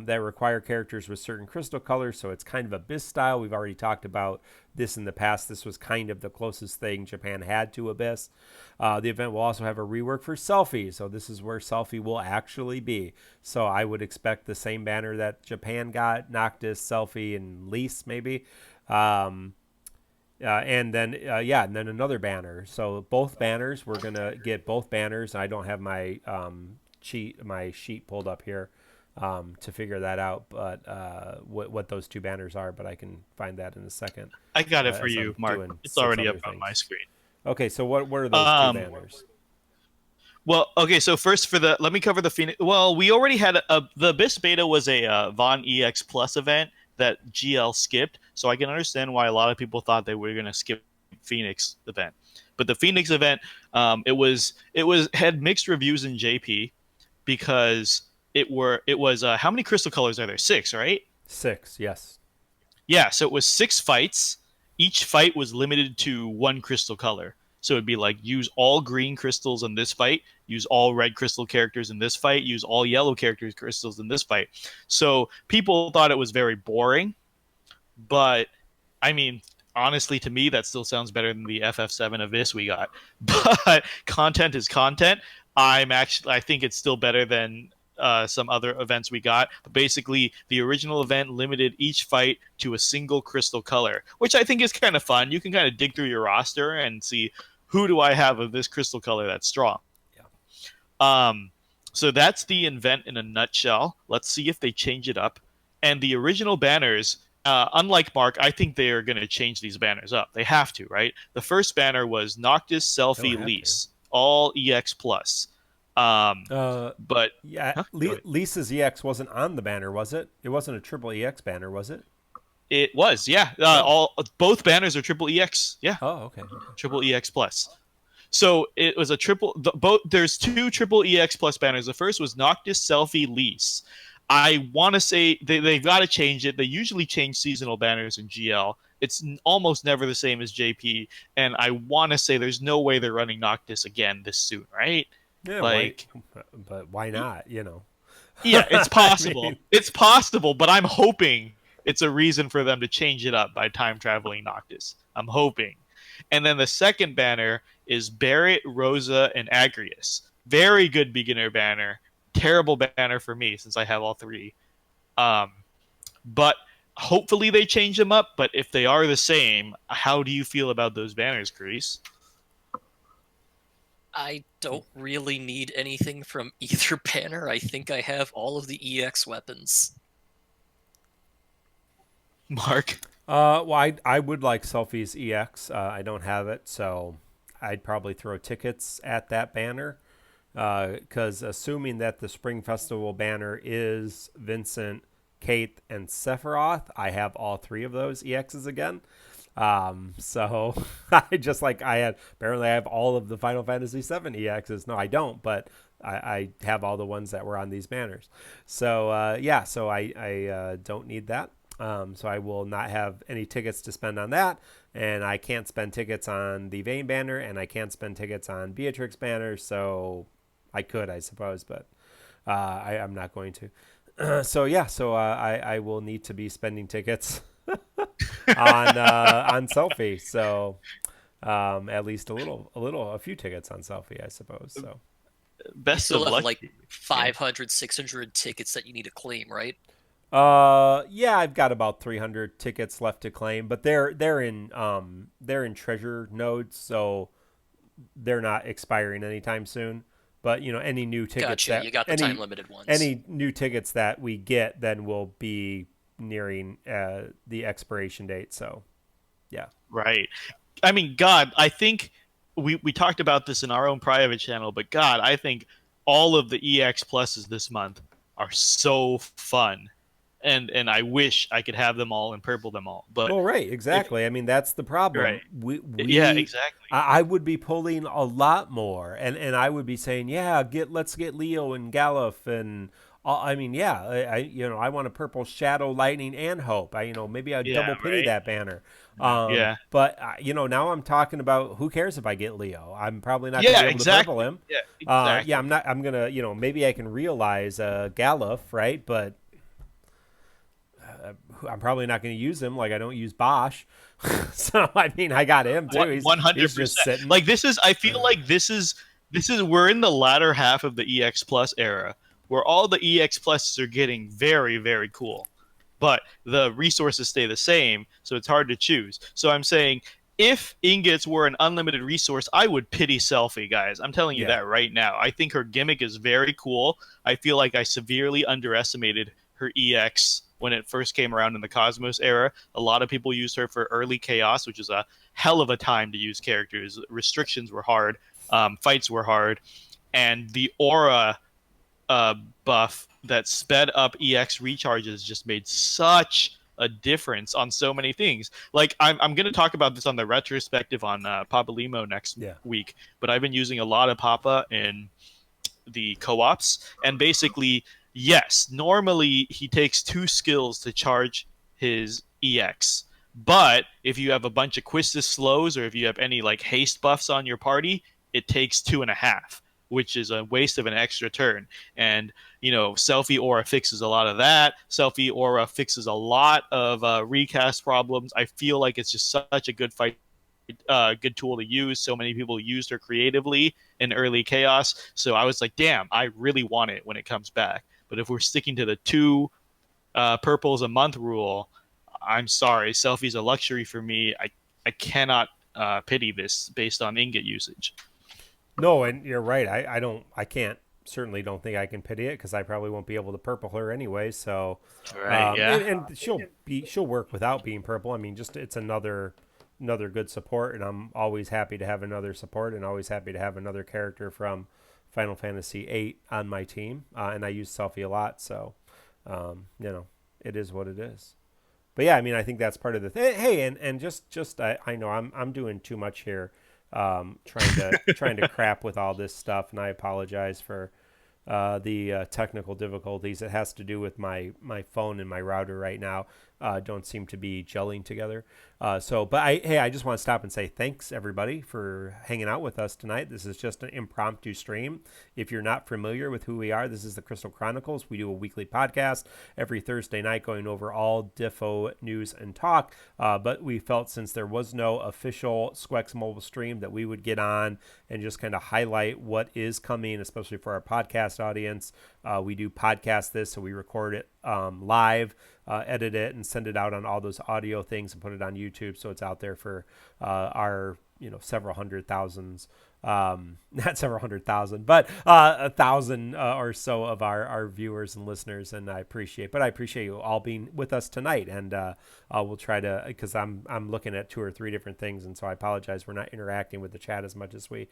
that require characters with certain crystal colors, so it's kind of Abyss style. We've already talked about this in the past. This was kind of the closest thing Japan had to Abyss. The event will also have a rework for Selfie, so this is where Selfie will actually be. So I would expect the same banner that Japan got, Noctis, Selfie, and Lise, maybe. And then another banner. So both banners, we're gonna get both banners. I don't have my sheet pulled up here to figure that out, but what those 2 banners are. But I can find that in a second. I got it for you, Mark. It's already up on my screen. Okay, so what are those 2 banners? Well, okay, so first let me cover the Phoenix. Well, we already had the Abyss beta was a Von EX Plus event that GL skipped, so I can understand why a lot of people thought they were going to skip Phoenix event. But the Phoenix event, it had mixed reviews in JP because it was how many crystal colors are there? 6, right? 6, yes. Yeah, so it was 6 fights. Each fight was limited to 1 crystal color. So it'd be like use all green crystals in this fight, use all red crystal characters in this fight, use all yellow crystals in this fight. So people thought it was very boring, but I mean, honestly, to me, that still sounds better than the FF7 Abyss we got. But content is content. I think it's still better than some other events we got. But basically, the original event limited each fight to a single crystal color, which I think is kind of fun. You can kind of dig through your roster and see who do I have of this crystal color that's strong. Yeah. So that's the event in a nutshell. Let's see if they change it up. And the original banners, unlike Mark, I think they are going to change these banners up. They have to, right? The first banner was Noctis, Selfie, Lise, all EX plus. But yeah, Lisa's EX wasn't on the banner, was it? It wasn't a triple EX banner, was it? It was, yeah. Both banners are triple EX, yeah. Oh, okay. Triple EX plus. So it was a there's 2 triple EX plus banners. The first was Noctis, Selfie, Lise. I want to say they've got to change it. They usually change seasonal banners in GL. It's almost never the same as JP, and I want to say there's no way they're running Noctis again this soon, right? Yeah, but why not? You know. Yeah, it's possible. I mean... It's possible, but I'm hoping it's a reason for them to change it up by time traveling Noctis. I'm hoping. And then the second banner is Barret, Rosa, and Agrius. Very good beginner banner. Terrible banner for me since I have all 3. But hopefully they change them up. But if they are the same, how do you feel about those banners, Grease? I don't really need anything from either banner. I think I have all of the EX weapons. Mark? Well, I would like Selfie's EX. I don't have it, so I'd probably throw tickets at that banner. Because assuming that the Spring Festival banner is Vincent, Kate, and Sephiroth, I have all 3 of those EXs again. So apparently I have all of the Final Fantasy VII EXs. No, I don't, but I have all the ones that were on these banners. So, I don't need that. So I will not have any tickets to spend on that, and I can't spend tickets on the Vayne banner, and I can't spend tickets on Beatrix banner, so I could, I suppose, but I'm not going to. I will need to be spending tickets on Selfie, so at least a few tickets on Selfie, I suppose. So best of luck. Like 500, 600 tickets that you need to claim, right? Yeah, I've got about 300 tickets left to claim, but they're in treasure nodes, so they're not expiring anytime soon. But any new tickets Gotcha. that You got the time limited ones. any new tickets that we get then will be nearing the expiration date. So yeah. Right. I mean, God, I think we talked about this in our own private channel, but God, I think all of the EX pluses this month are so fun. And I wish I could have them all and purple them all. But Well, right, if exactly. I mean, that's the problem. right. Yeah, exactly. I would be pulling a lot more, and I would be saying, yeah, let's get Leo and Galuf, and I mean, yeah, I want a purple Shadow, Lightning, and Hope. Maybe I'd Yeah, double pity right. that banner. Yeah. But now I'm talking about who cares if I get Leo? I'm probably not going to Yeah, be able to purple exactly. him. Yeah, Yeah, exactly. I'm not. I'm gonna, maybe I can realize Galuf, right? But I'm probably not going to use him like I don't use Bosch. So I mean, I got him too. One hundred He's just percent. sitting. Like this is, I feel like this is we're in the latter half of the EX Plus era, where all the EX Pluses are getting very very cool, but the resources stay the same, so it's hard to choose. So I'm saying, if ingots were an unlimited resource, I would pity Selfie, guys. I'm telling you Yeah, that right now. I think her gimmick is very cool. I feel like I severely underestimated her EX when it first came around in the Cosmos era. A lot of people used her for early Chaos, which is a hell of a time to use characters. Restrictions were hard, fights were hard, and the aura uh, buff that sped up EX recharges just made such a difference on so many things. Like I'm going to talk about this on the retrospective on Papa Limo next yeah, week, but I've been using a lot of Papa in the co-ops, and basically, yes, normally he takes 2 skills to charge his EX. But if you have a bunch of Quistis slows, or if you have any like haste buffs on your party, it takes 2.5, which is a waste of an extra turn. And Selfie Aura fixes a lot of that. Selfie Aura fixes a lot of recast problems. I feel like it's just such a good fight, good tool to use. So many people used her creatively in early Chaos. So I was like, damn, I really want it when it comes back. But if we're sticking to the two purples a month rule, I'm sorry. Selfie's a luxury for me. I cannot pity this based on ingot usage. no, and you're right. I can't. Certainly don't think I can pity it because I probably won't be able to purple her anyway. So, Right. Yeah. and she'll work without being purple. I mean, just it's another good support, and I'm always happy to have another support, and always happy to have another character from Final Fantasy VIII on my team. And I use Selfie a lot, so it is what it is. But yeah, I mean, I think that's part of the thing. Hey, and just I know I'm doing too much here, trying to crap with all this stuff, and I apologize for the technical difficulties. It has to do with my phone and my router right now. Don't seem to be gelling together. But I just want to stop and say thanks everybody for hanging out with us tonight. This is just an impromptu stream. If you're not familiar with who we are, this is the Crystal Chronicles. We do a weekly podcast every Thursday night going over all Diffo news and talk. But we felt since there was no official SQEX mobile stream that we would get on and just kind of highlight what is coming, especially for our podcast audience. We do podcast this, so we record it live, edit it, and send it out on all those audio things and put it on YouTube, so it's out there for our several hundred thousands, not several hundred thousand, but 1,000 or so of our viewers and listeners, and I appreciate you all being with us tonight, and we'll try to, because I'm looking at 2 or 3 different things, and so I apologize we're not interacting with the chat as much as we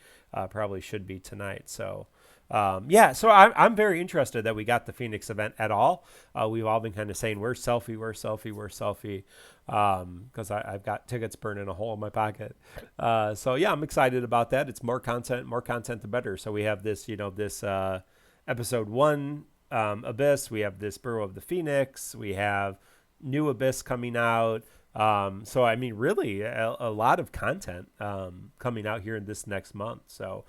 probably should be tonight. So so I'm very interested that we got the Phoenix event at all. We've all been kind of saying, where's Selfie, where's Selfie, where's Selfie? Because I've got tickets burning a hole in my pocket. So yeah, I'm excited about that. It's more content the better. So we have this, this episode 1 Abyss. We have this Burrow of the Phoenix. We have new Abyss coming out. So I mean, really, a lot of content coming out here in this next month. So,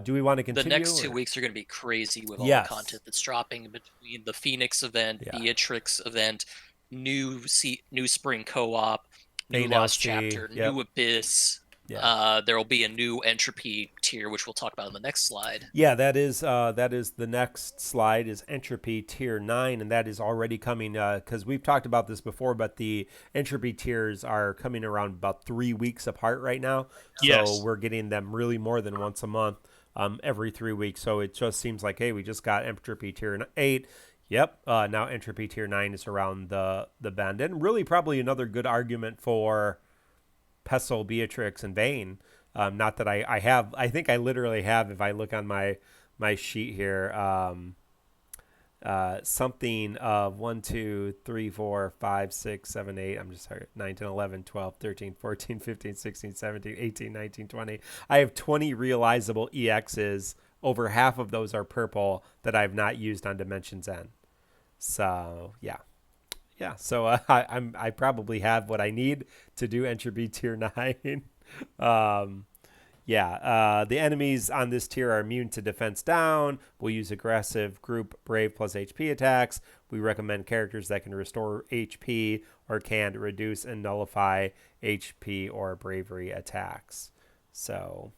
do we want to continue? The next 2 weeks are going to be crazy with all Yes. the content that's dropping between the Phoenix event, Yeah. Beatrix event, new spring co-op, new Ain't Lost LC, Chapter, yep. new Abyss. Yeah. There will be a new entropy tier, which we'll talk about in the next slide. Yeah, that is the next slide is entropy tier 9, and that is already coming because we've talked about this before, but the entropy tiers are coming around about 3 weeks apart right now. So Yes. we're getting them really more than once a month, every 3 weeks. So it just seems like, hey, we just got entropy tier 8. Yep. Now entropy tier 9 is around the bend, and really probably another good argument for Pestle, Beatrix, and Vane. Not that I have. I think I literally have. If I look on my sheet here, something of 1, 2, 3, 4, 5, 6, 7, 8. I'm just sorry. 9, 10, 11, 12, 13, 14, 15, 16, 17, 18, 19, 20. I have 20 realizable EXs. Over half of those are purple that I've not used on Dimensions N. So yeah. Yeah, so I probably have what I need to do entropy tier 9. The enemies on this tier are immune to defense down. We'll use aggressive group brave plus HP attacks. We recommend characters that can restore HP or can reduce and nullify HP or bravery attacks. So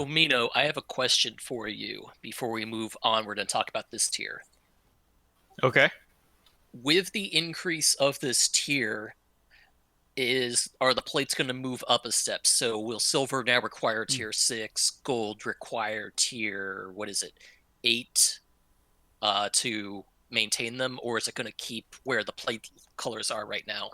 Mino, I have a question for you before we move onward and talk about this tier. Okay. With the increase of this tier, are the plates going to move up a step? So will silver now require tier 6, gold require tier, what is it, 8 to maintain them, or is it going to keep where the plate colors are right now?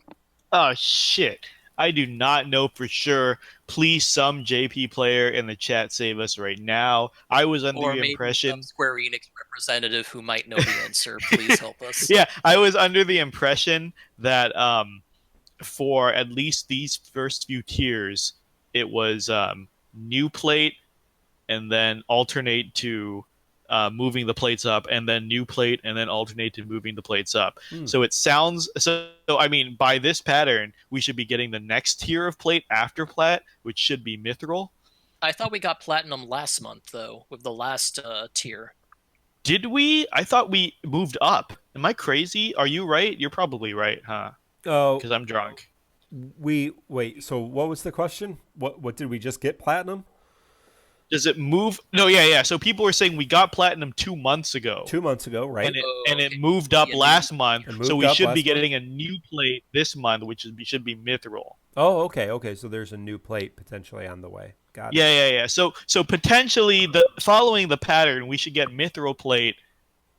Oh shit. I do not know for sure. Please, some JP player in the chat save us right now. I was under Or the maybe impression. some Square Enix representative who might know the answer. Please help us. Yeah, I was under the impression that for at least these first few tiers, it was new plate and then alternate to moving the plates up, and then new plate and then alternate to moving the plates up. So it sounds so. I mean, by this pattern, we should be getting the next tier of plate after plat, which should be mithril. I thought we got platinum last month, though, with the last tier. Did we? I thought we moved up. Am I crazy? Are you right? You're probably right, huh? Oh, Because I'm drunk. wait. So what was the question? What did we just get platinum? Does it move? No, yeah. So people were saying we got platinum 2 months ago. 2 months ago, right? And it moved up last month, so we should be getting a new plate this month, which should be mithril. Oh, okay. So there's a new plate potentially on the way. Got it. Yeah. So potentially following the pattern, we should get mithril plate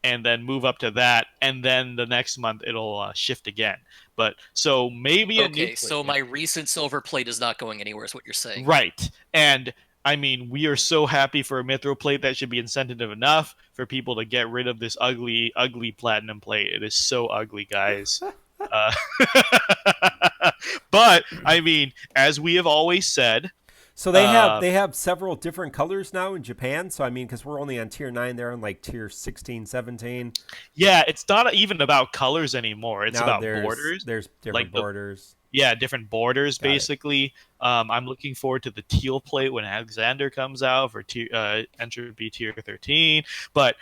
and then move up to that, and then the next month it'll shift again. But so maybe a new plate. Okay, so my recent silver plate is not going anywhere, is what you're saying. Right. And I mean, we are so happy for a mithril plate. That should be incentive enough for people to get rid of this ugly, ugly platinum plate. It is so ugly, guys. But I mean, as we have always said, so they have several different colors now in Japan. So I mean, because we're only on tier 9, they're on like tier 16, 17. Yeah, it's not even about colors anymore. It's now about borders. There's different borders. Yeah, different borders, basically. I'm looking forward to the teal plate when Alexander comes out for Entropy Tier 13. But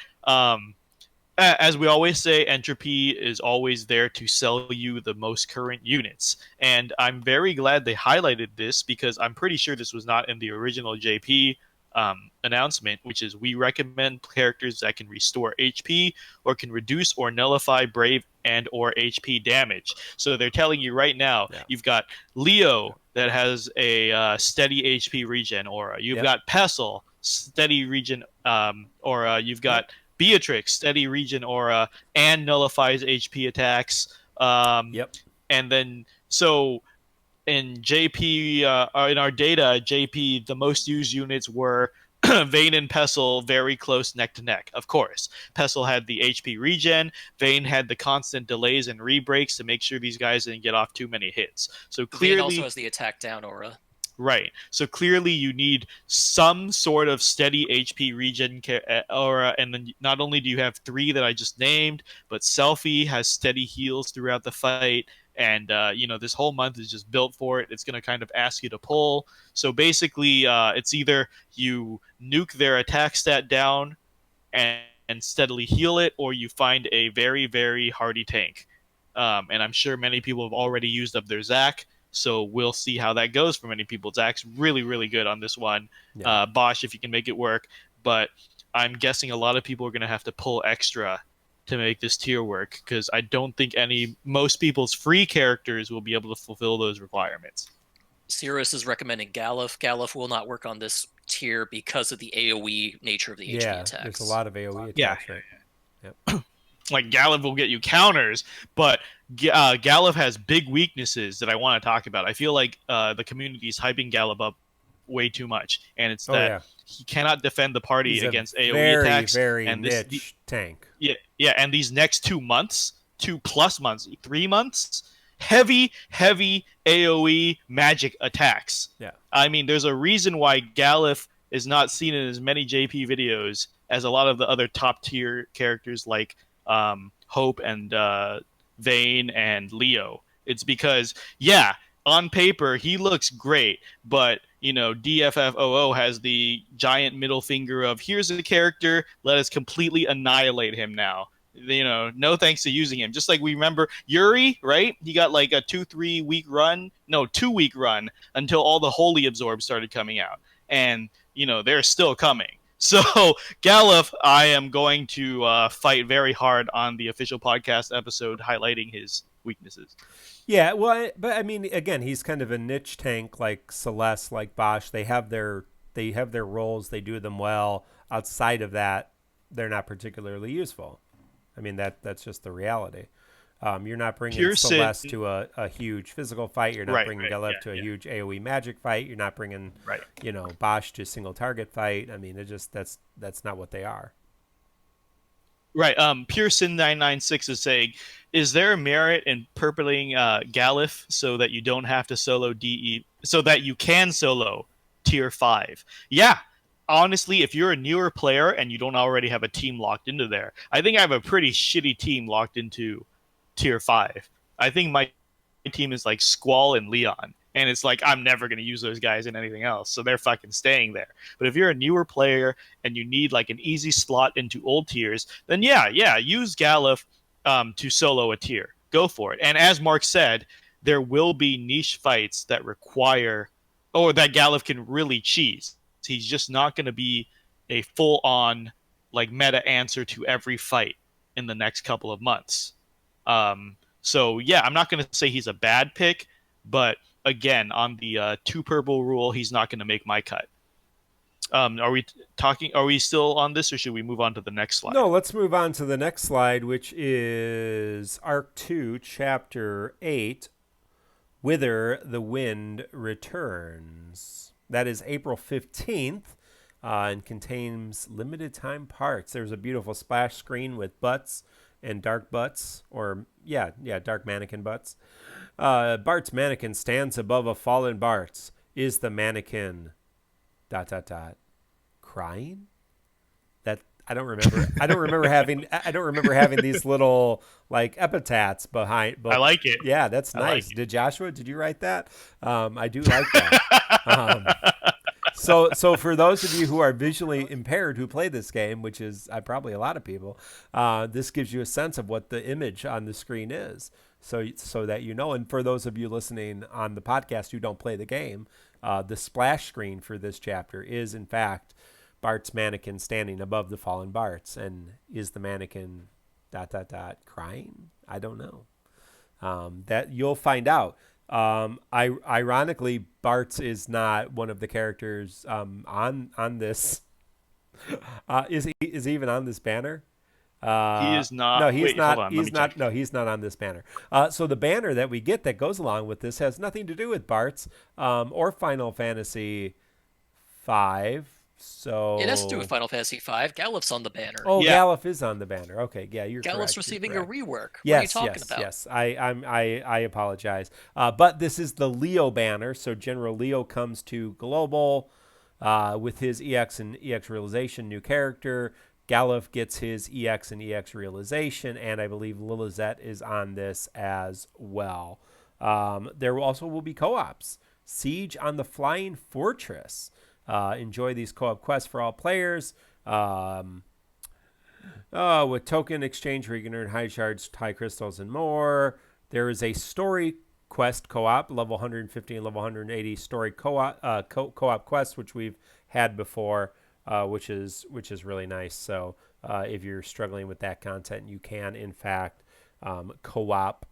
as we always say, Entropy is always there to sell you the most current units. And I'm very glad they highlighted this, because I'm pretty sure this was not in the original JP announcement, which is we recommend characters that can restore HP or can reduce or nullify brave and or HP damage. So they're telling you right now, you've got Leo that has a steady HP regen aura. You've got Pestle, steady regen aura. You've got Beatrix, steady regen aura, and nullifies HP attacks. And then so in JP, in our data, JP, the most used units were Vane and Pestle, very close neck to neck. Of course, Pestle had the HP regen. Vane had the constant delays and rebreaks to make sure these guys didn't get off too many hits. So clearly, Vane also has the attack down aura. Right. So clearly, you need some sort of steady HP regen aura, and then not only do you have 3 that I just named, but Selfie has steady heals throughout the fight. And, this whole month is just built for it. It's going to kind of ask you to pull. So basically, it's either you nuke their attack stat down and steadily heal it, or you find a very, very hardy tank. And I'm sure many people have already used up their Zac. So we'll see how that goes for many people. Zach's really, really good on this one. Yeah. Bosch, if you can make it work. But I'm guessing a lot of people are going to have to pull extra to make this tier work, because I don't think most people's free characters will be able to fulfill those requirements. Cirrus is recommending Galuf. Galuf will not work on this tier because of the AoE nature of the HP attacks. There's a lot of AoE attacks, right? Yep. Like Galuf will get you counters, but Galuf has big weaknesses that I want to talk about. I feel like the community is hyping Galuf up way too much, and it's he cannot defend the party against AoE attacks. Very niche tank. Yeah, and these next 2 months, 2+ months, 3 months, heavy AoE magic attacks. Yeah, I mean, there's a reason why Galuf is not seen in as many JP videos as a lot of the other top tier characters like Hope and Vayne and Leo. It's because, on paper he looks great, but DFFOO has the giant middle finger of, here's a character, let us completely annihilate him now. No thanks to using him. Just like we remember Yuri, right? He got like a 2 week run until all the Holy Absorbs started coming out, and they're still coming. So Galuf, I am going to fight very hard on the official podcast episode highlighting his weaknesses. Yeah, well, but I mean, again, he's kind of a niche tank like Celeste, like Bosch. They have their roles, they do them well. Outside of that, they're not particularly useful. I mean, that's just the reality. You're not bringing Celeste to a huge physical fight. You're not bringing Galuf to a huge AoE magic fight. You're not bringing, Bosch to a single target fight. I mean, that's not what they are. Right. PureSin996 is saying, is there merit in purpling Galuf so that you don't have to solo DE, so that you can solo tier 5? Yeah. Honestly, if you're a newer player and you don't already have a team locked into there, I think I have a pretty shitty team locked into tier 5. I think my team is like Squall and Leon, and it's like I'm never going to use those guys in anything else, so they're fucking staying there. But if you're a newer player and you need like an easy slot into old tiers, then use Galuf to solo a tier. Go for it. And as Mark said, there will be niche fights that require, or that Galuf can really cheese. He's just not going to be a full-on like meta answer to every fight in the next couple of months. So I'm not going to say he's a bad pick, but again, on the 2 purple rule, he's not going to make my cut. Are we still on this, or should we move on to the next slide? No, let's move on to the next slide, which is Arc 2, Chapter 8, Whither the Wind Returns. That is April 15th and contains limited time parts. There's a beautiful splash screen with butts and dark butts, or dark mannequin butts. Bart's mannequin stands above a fallen Bart. Is the mannequin ... crying? That I don't remember. I don't remember having these little like epithets behind. But I like it. Yeah, that's nice. Like did you write that? I do like that. So for those of you who are visually impaired who play this game, which is probably a lot of people, this gives you a sense of what the image on the screen is. So that you know, and for those of you listening on the podcast who don't play the game, the splash screen for this chapter is in fact Bart's mannequin standing above the fallen Barts. And is the mannequin ... crying? I don't know. That you'll find out. Ironically, Bart's is not one of the characters on this. Is he even on this banner? He is not. No, he's Wait, not. hold on, He's not. No, he's not on this banner. So the banner that we get that goes along with this has nothing to do with Bart's or Final Fantasy V. So it has to do with Final Fantasy V. Galuf's on the banner. Oh, yeah. Galuf is on the banner. Okay, yeah, you're correct. Galuf's receiving a rework. Yes, what are you talking about? Yes, I apologize. But this is the Leo banner. So General Leo comes to Global with his EX and EX Realization new character. Galuf gets his EX and EX Realization, and I believe Lilizette is on this as well. There also will be co-ops. Siege on the Flying Fortress. Enjoy these co-op quests for all players. With token exchange where you can earn high shards, high crystals, and more. There is a story quest co-op, level 150 and level 180 story co-op quest, which we've had before, which is really nice. So if you're struggling with that content, you can in fact co-op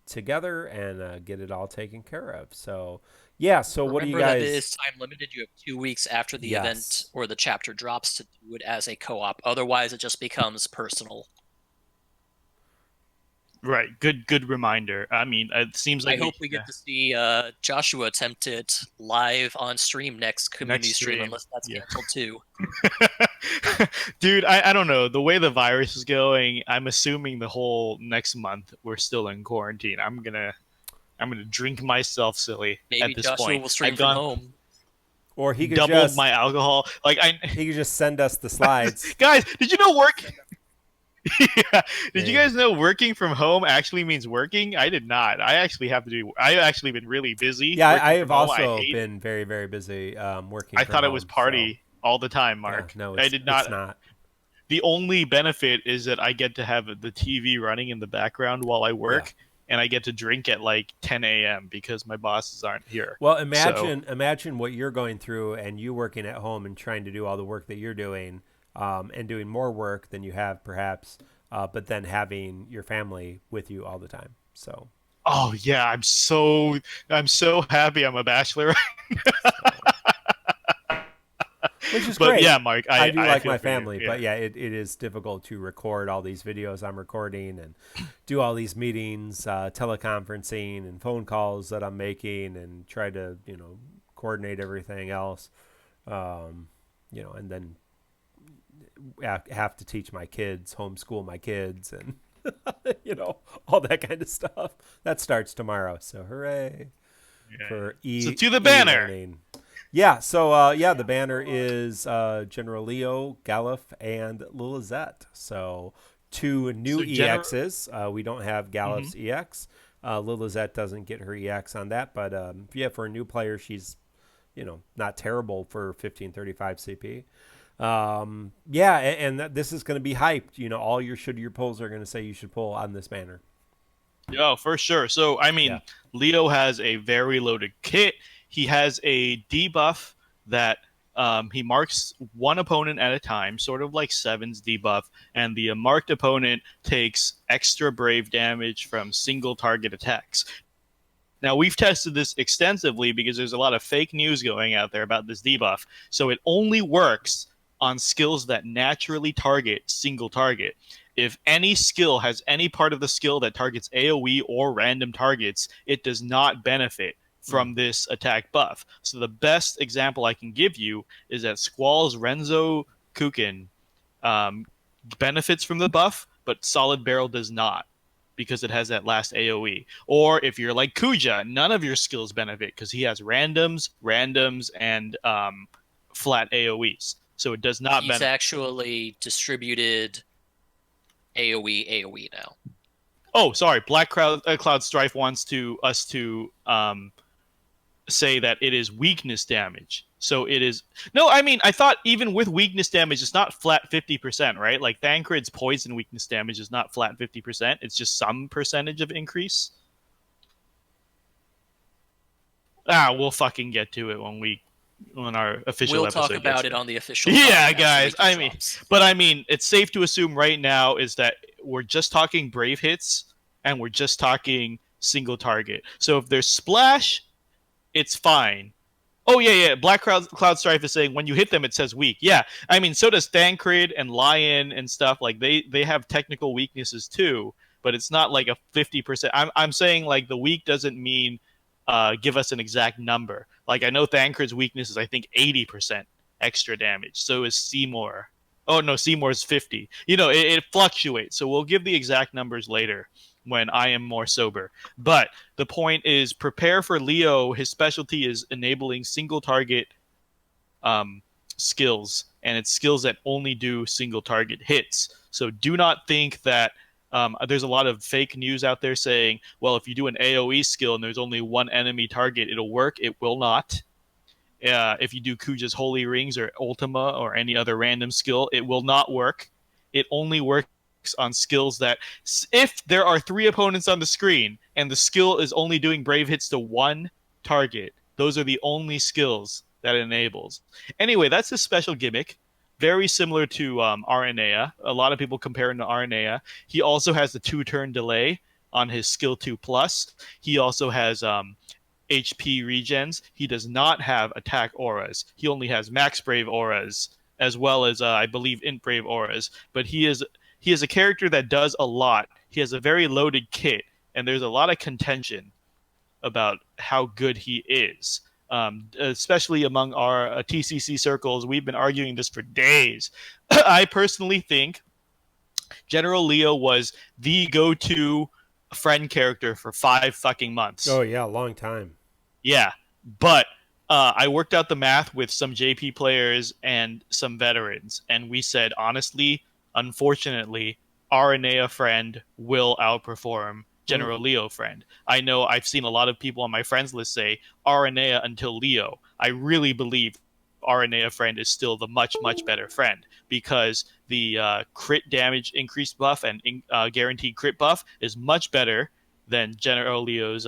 together and get it all taken care of. So yeah, so what do you Remember that it guys? is time limited. You have 2 weeks after the event Yes. or the chapter drops to do it as a co-op. Otherwise, it just becomes personal. Right. Good reminder. I mean, it seems I like hope we get to see Joshua attempt it live on stream next community next stream, stream. unless that's Yeah. canceled too. Dude, I don't know. The way the virus is going, I'm assuming the whole next month we're still in quarantine. I'm gonna drink myself silly Maybe at this Joshua point. will stream I've from gone home. Or he could doubled just my alcohol. Like I he could just send us the slides. guys, did you know work yeah. Did you Hey. guys know working from home actually means working? I did not. I've actually been really busy Yeah, working I from have home. I also hate it. been very, very busy working I from thought it was home. So party all the time, yeah, Mark. no, I it's did it's not. not. The only benefit is that I get to have the TV running in the background while I Yeah. work, and I get to drink at like 10 a.m. because my bosses aren't here. Well, So, imagine what you're going through and you working at home and trying to do all the work that you're doing, and doing more work than you have perhaps, but then having your family with you all the time. So, oh yeah, I'm so happy I'm a bachelor. which is But great. yeah, Mark, I I do I like feel my for you. family, Yeah. but yeah, it is difficult to record all these videos I'm recording and do all these meetings, teleconferencing and phone calls that I'm making and try to, coordinate everything else. And then have to teach my kids, homeschool my kids, and all that kind of stuff. That starts tomorrow, so hooray Yeah. for So to the banner. e-learning. Yeah, so the banner is General Leo, Galuf, and Lilizette. So two new So general. EXs. We don't have Mhm. Galuf's EX. Lilizette doesn't get her EX on that, but yeah, for a new player, she's not terrible for 1535 CP. Yeah, and this is going to be hyped. All your polls are going to say you should pull on this banner. Oh, for sure. So, I Yeah. mean, Leo has a very loaded kit. He has a debuff that he marks one opponent at a time, sort of like Seven's debuff, and the marked opponent takes extra brave damage from single target attacks. Now, we've tested this extensively because there's a lot of fake news going out there about this debuff. So it only works on skills that naturally target single target. If any skill has any part of the skill that targets AoE or random targets, it does not benefit from this attack buff. So the best example I can give you is that Squall's Renzo Kukin um, benefits from the buff, but Solid Barrel does not because it has that last AoE. Or if you're like Kuja, none of your skills benefit because he has randoms, and flat AoEs. So it does not He's benefit. actually distributed AoE now. Oh, sorry. Black Cloud Strife wants us to say that it is weakness damage. So it is no. I mean, I thought even with weakness damage, it's not flat 50%, right? Like Thancred's poison weakness damage is not flat 50%. It's just some percentage of increase. We'll fucking get to it when our official We'll episode talk gets about it there. on the official Yeah, podcast guys. the week it I mean, drops. but I mean, it's safe to assume right now is that we're just talking brave hits and we're just talking single target. So if there's splash, it's fine. Oh yeah. Black Cloud Strife is saying when you hit them, it says weak. Yeah, I mean, so does Thancred and Lion and stuff. Like they have technical weaknesses too, but it's not like a 50%. I'm saying like the weak doesn't mean give us an exact number. Like I know Thancred's weakness is I think 80% extra damage. So is Seymour. Oh no, Seymour's 50. It fluctuates. So we'll give the exact numbers later when I am more sober. But the point is, prepare for Leo. His specialty is enabling single target skills, and it's skills that only do single target hits. So do not think that there's a lot of fake news out there saying, well, if you do an AoE skill and there's only one enemy target, it'll work. It will not. If you do Kuja's Holy Rings or Ultima or any other random skill, it will not work. It only works on skills that if there are 3 opponents on the screen and the skill is only doing brave hits to 1 target, those are the only skills that it enables. Anyway, that's a special gimmick. Very similar to Aranea. A lot of people compare him to Aranea. He also has the 2-turn delay on his skill 2 plus. He also has HP regens. He does not have attack auras. He only has max brave auras, as well as I believe int brave auras. But he is a character that does a lot. He has a very loaded kit, and there's a lot of contention about how good he is. Especially among our TCC circles, we've been arguing this for days. I personally think General Leo was the go-to friend character for 5 fucking months. Oh yeah, a long time. Yeah, but I worked out the math with some JP players and some veterans, and we said, honestly, unfortunately, Aranea friend will outperform General Leo friend. I know I've seen a lot of people on my friends list say Aranea until Leo. I really believe Aranea friend is still the much, much better friend because the crit damage increased buff and guaranteed crit buff is much better than General Leo's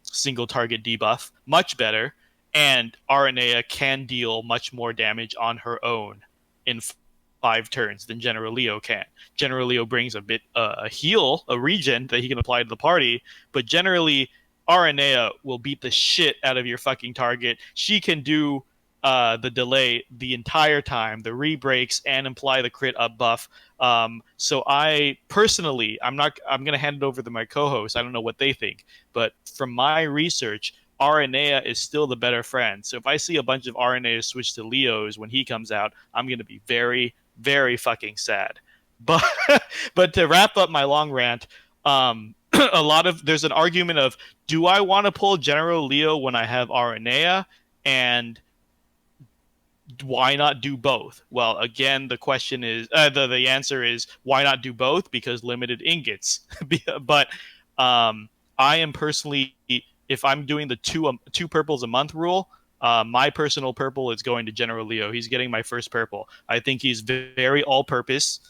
single target debuff, much better, and Aranea can deal much more damage on her own in 5 turns than General Leo can. General Leo brings a bit a heal, a regen that he can apply to the party, but generally Aranea will beat the shit out of your fucking target. She can do the delay the entire time, the re-breaks, and imply the crit up buff. So I personally, I'm going to hand it over to my co-host. I don't know what they think, but from my research, Aranea is still the better friend. So if I see a bunch of Aranea switch to Leos when he comes out, I'm going to be very, very fucking sad. But but to wrap up my long rant, there's an argument of, do I want to pull General Leo when I have Aranea, and why not do both? Well, again, the question is the answer is why not do both? Because limited ingots. But I am personally, if I'm doing the two purples a month rule, my personal purple is going to General Leo. He's getting my first purple. I think he's very all-purpose.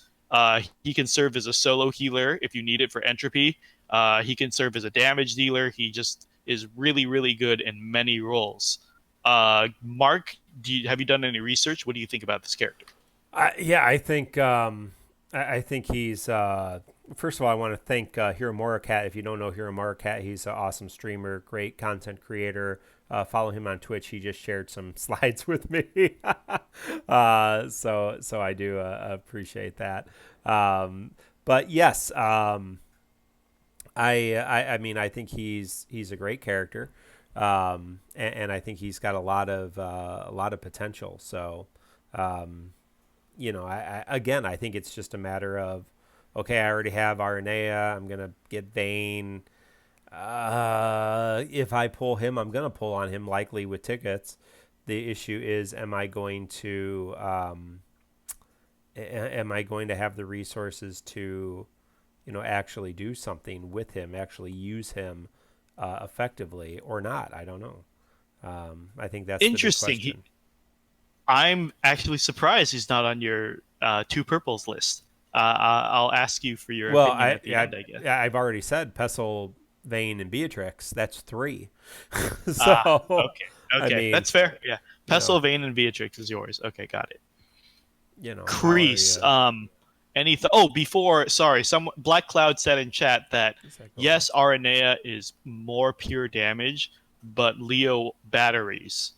He can serve as a solo healer if you need it for entropy. He can serve as a damage dealer. He just is really, really good in many roles. Mark, have you done any research? What do you think about this character? Yeah, I think he's. First of all, I want to thank Hiromura Cat. If you don't know Hiromura Cat, he's an awesome streamer, great content creator. Follow him on Twitch. He just shared some slides with me, so I do appreciate that. But yes, I mean, I think he's a great character, and I think he's got a lot of potential. So, you know, I think it's just a matter of, okay, I already have Aranea. I'm gonna get Vayne. If I pull him, I'm gonna pull on him likely with tickets. The issue is, am I going to have the resources to, you know, actually do something with him, actually use him effectively or not? I don't know. I think that's interesting. The big question. I'm actually surprised he's not on your 2 purples list. I'll ask you for your opinion at the end, I guess. I've already said Pestle, Vayne, and Beatrix. That's 3. So okay, I mean, that's fair. Yeah, Pestle, Vayne, and Beatrix is yours. Okay, got it. You know, Kreese. Some Black Cloud said in chat that yes, Aranea is more pure damage, but Leo batteries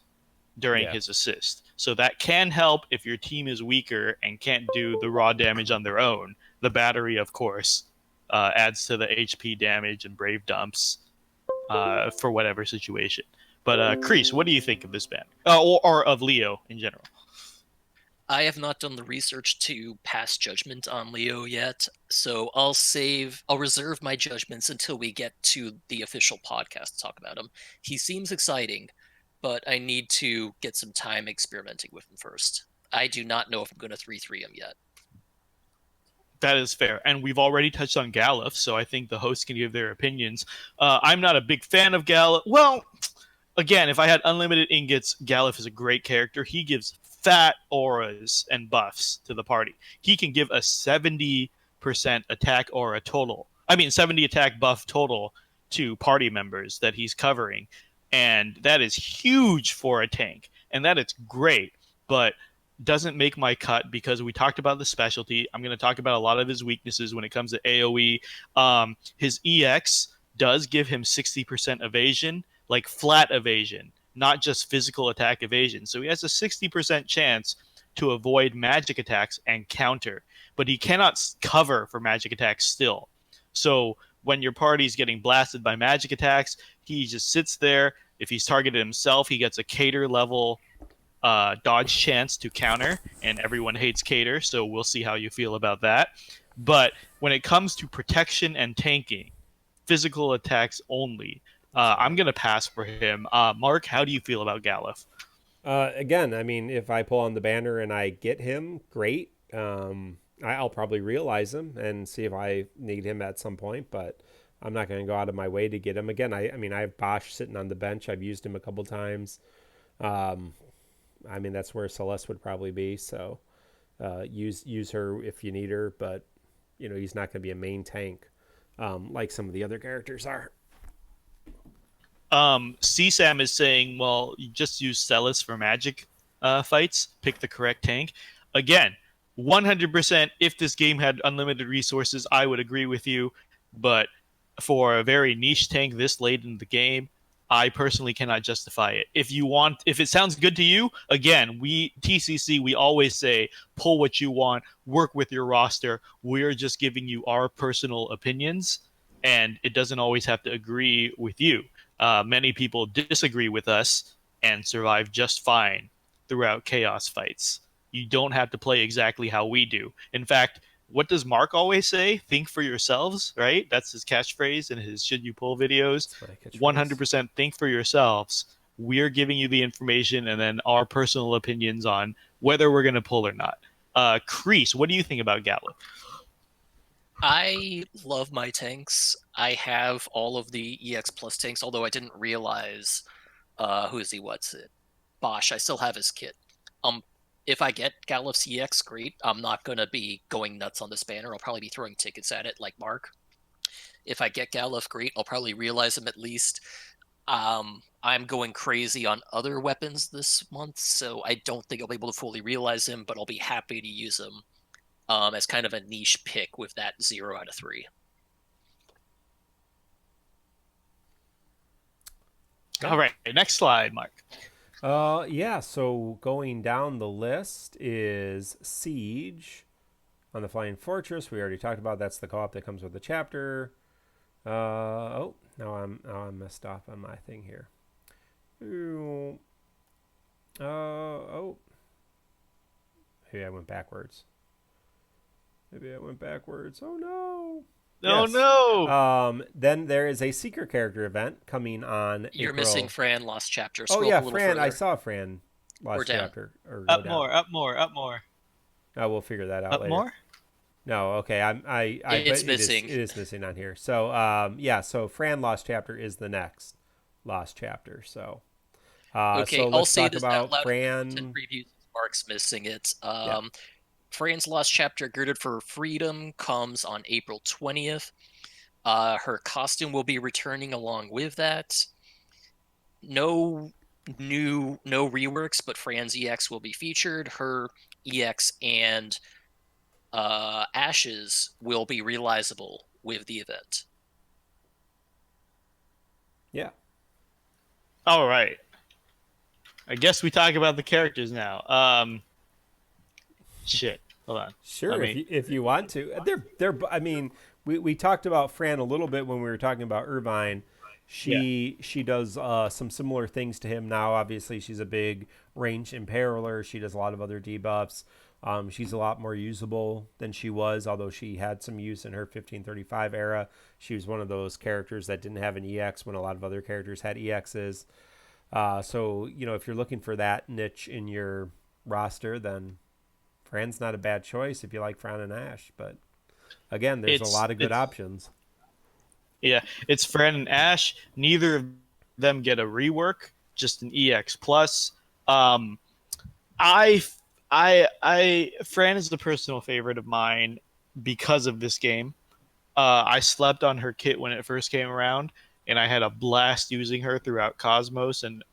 during his assist. So that can help if your team is weaker and can't do the raw damage on their own. The battery, of course, adds to the HP damage and brave dumps for whatever situation. But Kreese, what do you think of this band? Or of Leo in general? I have not done the research to pass judgment on Leo yet, so I'll reserve my judgments until we get to the official podcast to talk about him. He seems exciting, but I need to get some time experimenting with him first. I do not know if I'm going to 3-3 him yet. That is fair. And we've already touched on Galuf, so I think the hosts can give their opinions. I'm not a big fan of Galuf. Well, again, if I had unlimited ingots, Galuf is a great character. He gives fat auras and buffs to the party. He can give a 70% attack or a total. I mean, 70 attack buff total to party members that he's covering. And that is huge for a tank. And that is great, but doesn't make my cut because we talked about the specialty. I'm going to talk about a lot of his weaknesses when it comes to AoE. His EX does give him 60% evasion, like flat evasion, not just physical attack evasion. So he has a 60% chance to avoid magic attacks and counter, but he cannot cover for magic attacks still. So when your party's getting blasted by magic attacks, he just sits there. If he's targeted himself, he gets a cater level dodge chance to counter, and everyone hates cater, so we'll see how you feel about that. But when it comes to protection and tanking, physical attacks only, I'm going to pass for him. Mark, how do you feel about Galuf? Again, I mean, if I pull on the banner and I get him, great. I'll probably realize him and see if I need him at some point, but I'm not going to go out of my way to get him. Again, I mean, I have Bosch sitting on the bench. I've used him a couple times. I mean, that's where Celeste would probably be. So use her if you need her, but he's not going to be a main tank like some of the other characters are. CSAM is saying, well, you just use Celis for magic fights. Pick the correct tank. Again, 100%. If this game had unlimited resources, I would agree with you. But for a very niche tank this late in the game, I personally cannot justify it. If it sounds good to you, again, TCC, we always say, pull what you want, work with your roster. We're just giving you our personal opinions, and it doesn't always have to agree with you. Many people disagree with us and survive just fine throughout chaos fights. You don't have to play exactly how we do. In fact, what does Mark always say? Think for yourselves, right? That's his catchphrase in his Should You Pull videos. 100% think for yourselves. We're giving you the information and then our personal opinions on whether we're going to pull or not. Kreese, what do you think about Gallup? I love my tanks. I have all of the EX plus tanks, although I didn't realize what's it? Bosch. I still have his kit. If I get Gallup's EX, great. I'm not going to be going nuts on this banner. I'll probably be throwing tickets at it like Mark. If I get Galuf, great. I'll probably realize him at least. I'm going crazy on other weapons this month, so I don't think I'll be able to fully realize him, but I'll be happy to use him as kind of a niche pick with that 0 out of 3. All right, next slide, Mark. Yeah, so going down the list is Siege on the Flying Fortress. We already talked about that's the co-op that comes with the chapter. Now I'm messed off on my thing here. Maybe I went backwards. Oh no. Oh, yes. No. Then there is a Seeker character event coming on You're April. Missing Fran Lost Chapter. Scroll Fran. Further. I saw Fran Lost Chapter. Or up more. Oh, we'll figure that out later. Up more? No, okay. It's missing. It is missing on here. So, so Fran Lost Chapter is the next Lost Chapter. So, okay, so let's I'll talk about Fran. Reviews. Mark's missing it. Fran's Lost Chapter, Girded for Freedom, comes on April 20th. Her costume will be returning along with that. No reworks, but Fran's EX will be featured. Her EX and Ashes will be realizable with the event. Yeah. All right. I guess we talk about the characters now. Shit. Hold on. Sure, if you want to. They're. I mean, we talked about Fran a little bit when we were talking about Irvine. She does some similar things to him now. Obviously, she's a big range imperiler. She does a lot of other debuffs. She's a lot more usable than she was, although she had some use in her 1535 era. She was one of those characters that didn't have an EX when a lot of other characters had EXs. So, if you're looking for that niche in your roster, then Fran's not a bad choice if you like Fran and Ash. But, again, there's a lot of good options. Yeah, it's Fran and Ash. Neither of them get a rework, just an EX plus. Fran is the personal favorite of mine. because of this game. I slept on her kit when it first came around, and I had a blast using her throughout Cosmos and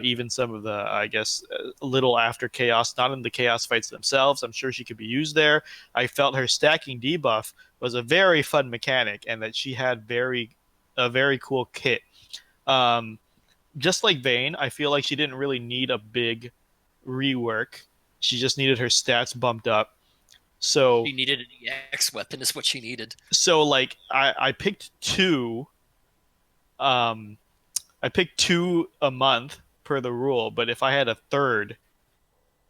even some of the, I guess, a little after Chaos, not in the Chaos fights themselves. I'm sure she could be used there. I felt her stacking debuff was a very fun mechanic, and that she had a very cool kit. Um, just like Vayne, I feel like she didn't really need a big rework. She just needed her stats bumped up. So She needed an EX weapon, is what she needed. like I picked two. Um, I picked two a month per the rule, but if I had a third,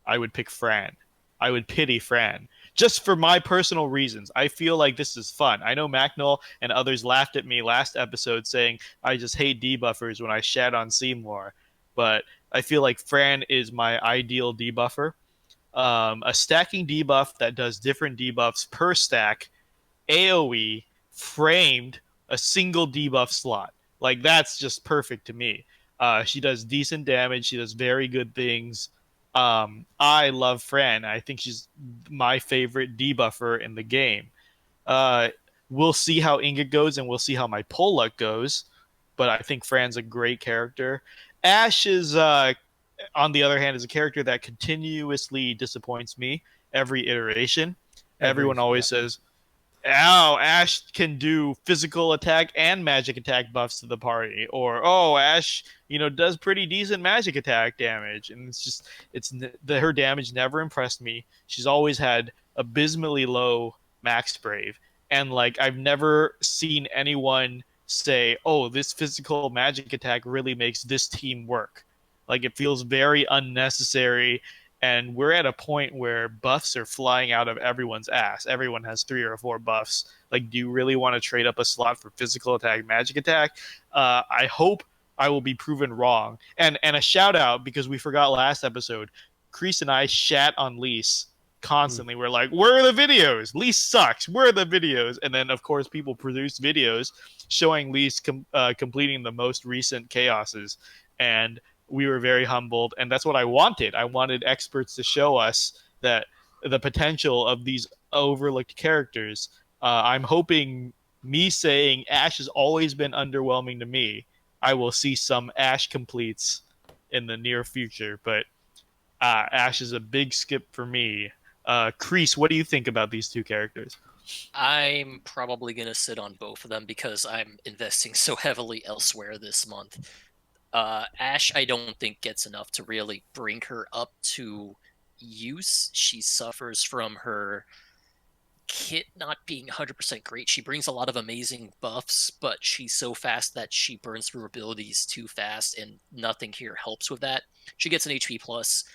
I would pick Fran. I would pity Fran. Just for my personal reasons. I feel like this is fun. I know Macnol and others laughed at me last episode saying I just hate debuffers when I shat on Seymour, but I feel like Fran is my ideal debuffer. A stacking debuff that does different debuffs per stack, AoE, framed, a single debuff slot. Like, that's just perfect to me. She does decent damage. She does very good things. I love Fran. I think she's my favorite debuffer in the game. Uh, we'll see how Ingot goes, and we'll see how my pull luck goes. But I think Fran's a great character. Ash is, on the other hand, is a character that continuously disappoints me every iteration. Everyone always says, "Oh, Ash can do physical attack and magic attack buffs to the party," or "Oh, Ash, does pretty decent magic attack damage." And it's just, her damage never impressed me. She's always had abysmally low max brave, and like I've never seen anyone say, "Oh, this physical magic attack really makes this team work." Like, it feels very unnecessary, and we're at a point where buffs are flying out of everyone's ass. Everyone has 3 or 4 buffs. Like, do you really want to trade up a slot for physical attack, magic attack? I hope I will be proven wrong. And a shout out, because we forgot last episode, Kreese and I shat on Lise constantly. We're like, where are the videos? Lise sucks. Where are the videos? And then, of course, people produce videos showing Lise completing the most recent chaoses. And we were very humbled, and that's what I wanted. I wanted experts to show us that the potential of these overlooked characters. I'm hoping me saying Ash has always been underwhelming to me, I will see some Ash completes in the near future, but Ash is a big skip for me. Kreese, what do you think about these two characters? I'm probably going to sit on both of them because I'm investing so heavily elsewhere this month. Ash, I don't think gets enough to really bring her up to use. She suffers from her kit not being 100% great. She brings a lot of amazing buffs, but she's so fast that she burns through abilities too fast, and nothing here helps with that. She gets an HP plus,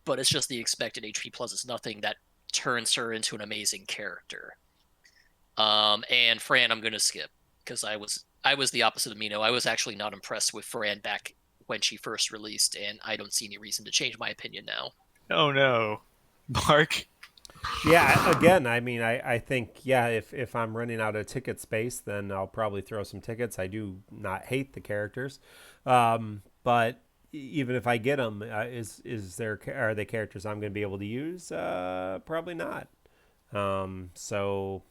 but it's just the expected HP plus. It's nothing that turns her into an amazing character. And Fran, I'm gonna skip because I was the opposite of Mino. I was actually not impressed with Fran back when she first released, and I don't see any reason to change my opinion now. Oh no, Mark. Yeah, again, I mean, I think, yeah, if I'm running out of ticket space, then I'll probably throw some tickets. I do not hate the characters, but even if I get them, are they characters I'm going to be able to use? Probably not. So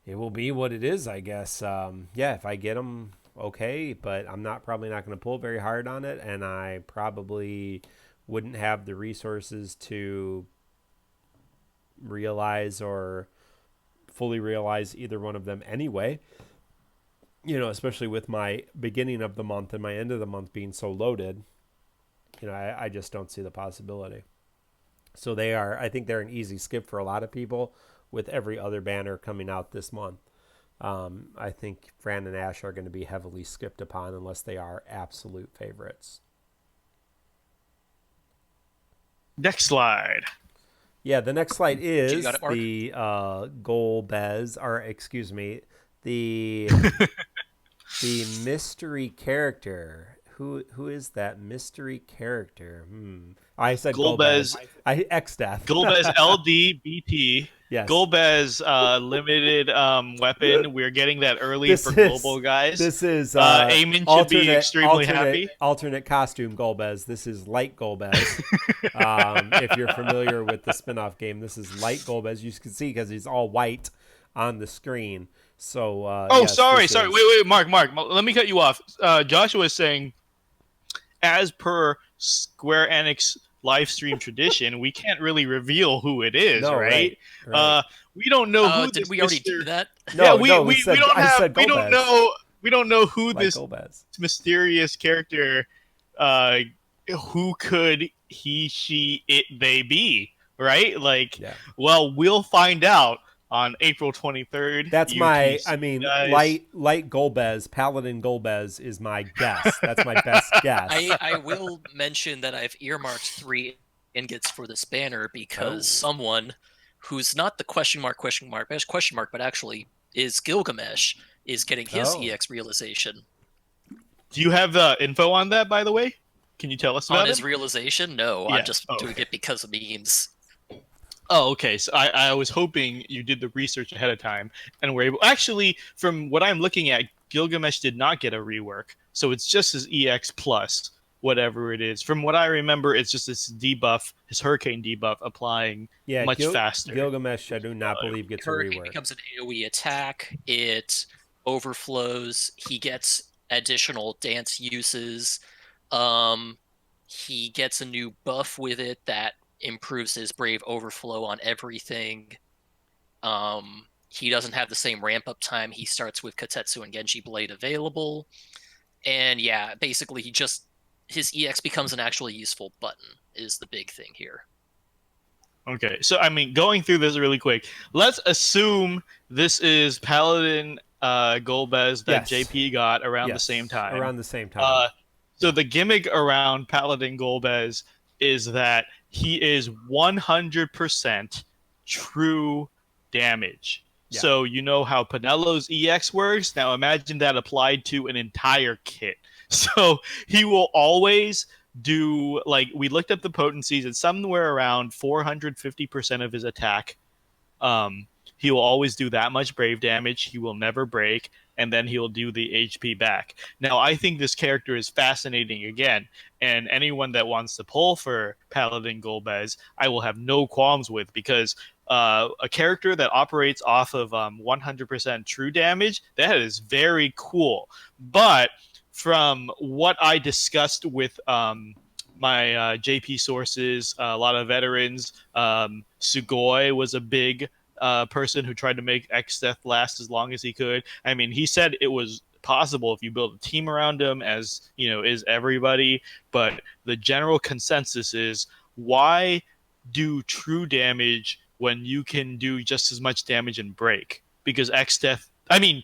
it will be what it is, I guess. Yeah, if I get them, okay, but I'm probably not going to pull very hard on it, and I probably wouldn't have the resources to realize or fully realize either one of them anyway. Especially with my beginning of the month and my end of the month being so loaded, I just don't see the possibility. So I think they're an easy skip for a lot of people with every other banner coming out this month. I think Fran and Ash are going to be heavily skipped upon unless they are absolute favorites. Next slide. Yeah, the next slide is it, the goal Bez, or excuse me, the the mystery character Who is that mystery character? I said Golbez. Golbez. I X Death. Golbez LDBT. Yes. Golbez limited weapon. We're getting that early This for is- global guys. This is Eamon should be extremely happy. Alternate costume Golbez. This is light Golbez. If you're familiar with the spin-off game, this is light Golbez. You can see because he's all white on the screen. So yes, sorry. Wait, Mark. Let me cut you off. Joshua is saying, as per Square Enix live stream tradition, we can't really reveal who it is, No, right? right. We don't know who. Did we already do that? No, we don't know. We don't know who Light this Golbez. mysterious character. Who could he, she, it, they be? Right? Like, Yeah. well, we'll find out on April 23rd. That's guys. light Golbez, Paladin Golbez is my guess. That's my best guess. I will mention that I've earmarked 3 ingots for this banner because someone who's not the question mark, but actually is Gilgamesh, is getting his EX realization. Do you have info on that, by the way? Can you tell us about his realization? No, Yeah. I'm just doing it because of memes. Oh, okay. So I was hoping you did the research ahead of time and were able. Actually, from what I'm looking at, Gilgamesh did not get a rework, so it's just his EX plus whatever it is. From what I remember, it's just this debuff, his hurricane debuff, applying much faster. Gilgamesh, I do not believe gets a Hurricane rework. becomes an AoE attack. It overflows. He gets additional dance uses. He gets a new buff with it that improves his Brave Overflow on everything. He doesn't have the same ramp-up time. He starts with Kotetsu and Genji Blade available. And yeah, basically his EX becomes an actually useful button is the big thing here. Okay, so I mean, going through this really quick, let's assume this is Paladin Golbez that JP got around the same time. Around the same time. So the gimmick around Paladin Golbez is that he is 100% true damage. Yeah. So you know how Penelo's EX works? Now imagine that applied to an entire kit. So he will always do, like, we looked up the potencies, it's somewhere around 450% of his attack. He will always do that much brave damage. He will never break, and then he'll do the HP back. Now, I think this character is fascinating again, and anyone that wants to pull for Paladin Golbez, I will have no qualms with, because a character that operates off of 100% true damage, that is very cool. But from what I discussed with my JP sources, a lot of veterans, Sugoi was a big person who tried to make X-Death last as long as he could. I mean, he said it was possible if you build a team around him, as you know, is everybody. But the general consensus is, why do true damage when you can do just as much damage and break? Because Paladin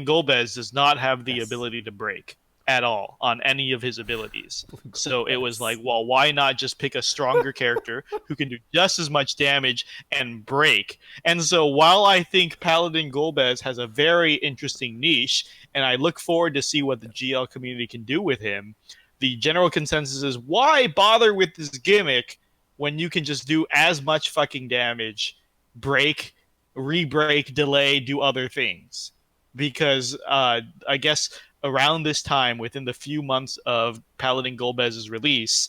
Golbez does not have the ability to break at all on any of his abilities. So it was like, well, why not just pick a stronger character who can do just as much damage and break? And so while I think Paladin Golbez has a very interesting niche, and I look forward to see what the GL community can do with him, the general consensus is, why bother with this gimmick when you can just do as much fucking damage, break, re-break, delay, do other things? Because I guess around this time, within the few months of Paladin Golbez's release,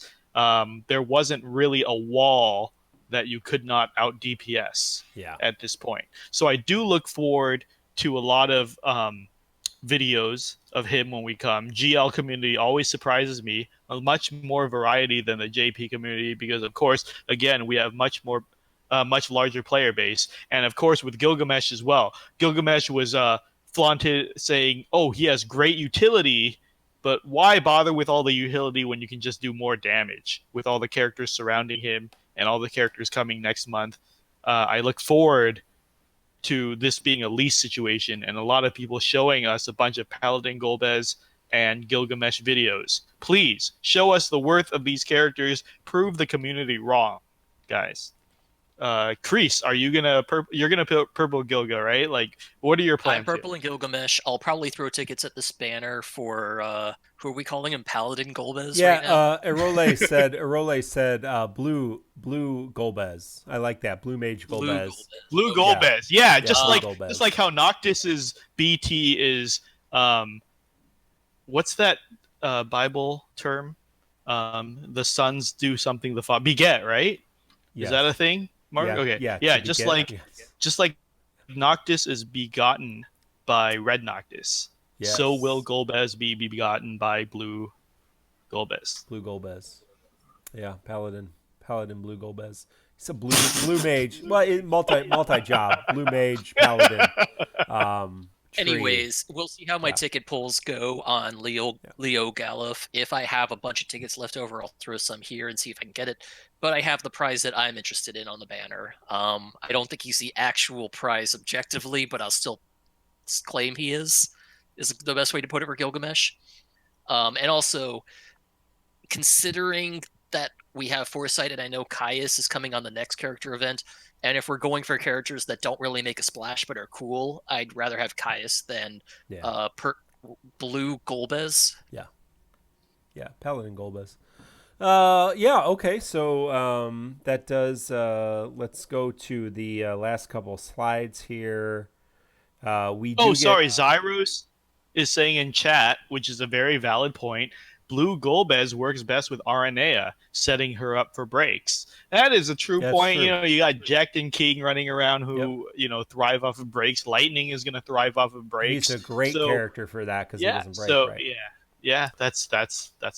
there wasn't really a wall that you could not out DPS at this point. So I do look forward to a lot of videos of him when we come. GL community always surprises me, a much more variety than the JP community, because of course, again, we have much larger player base. And of course with Gilgamesh as well. Gilgamesh was flaunted saying, oh, he has great utility, but why bother with all the utility when you can just do more damage with all the characters surrounding him and all the characters coming next month? I look forward to this being a lease situation and a lot of people showing us a bunch of Paladin Golbez and Gilgamesh videos. Please show us the worth of these characters. Prove the community wrong, guys. Kreese, are you gonna you're gonna purple Gilga, right? Like, what are your I'm plans here? purple and Gilgamesh. I'll probably throw tickets at this banner for who are we calling him? Paladin Golbez Yeah, right now. Erole said blue Golbez. I like that. Blue Mage Blue Golbez. Golbez. Blue Yeah. Okay. Golbez, yeah, Yeah, just blue like Golbez. how Noctis's BT is. What's that Bible term? The sons do something the father beget, right? Is that a Yes. thing, Mark? Yeah, Okay, yeah, yeah, to beget. Yes. just like Noctis is begotten by Red Noctis, so will Yes. Golbez be begotten by Blue Golbez. Blue Golbez. Yeah, Paladin Blue Golbez. He's a blue mage. Well, multi job. Blue mage, Paladin, tree. Anyways, we'll see how my Yeah. ticket pulls go on Yeah. Leo Galuf. If I have a bunch of tickets left over, I'll throw some here and see if I can get it. But I have the prize that I'm interested in on the banner. I don't think he's the actual prize objectively, but I'll still claim he is the best way to put it for Gilgamesh. And also, considering that we have Foresight and I know Caius is coming on the next character event, and if we're going for characters that don't really make a splash but are cool, I'd rather have Caius than Yeah. Blue Golbez. Yeah. Yeah. Paladin Golbez. Yeah. Okay. So that does. Let's go to the last couple slides here. We do Oh, get. sorry, Zyros is saying in chat, which is a very valid point. Blue Golbez works best with Aranea, setting her up for breaks. That is a true That's point. true. You know, you got Jack and King running around Yep. who, thrive off of breaks. Lightning is going to thrive off of breaks. He's a great So, character for that because he yeah, doesn't break, right? yeah, that's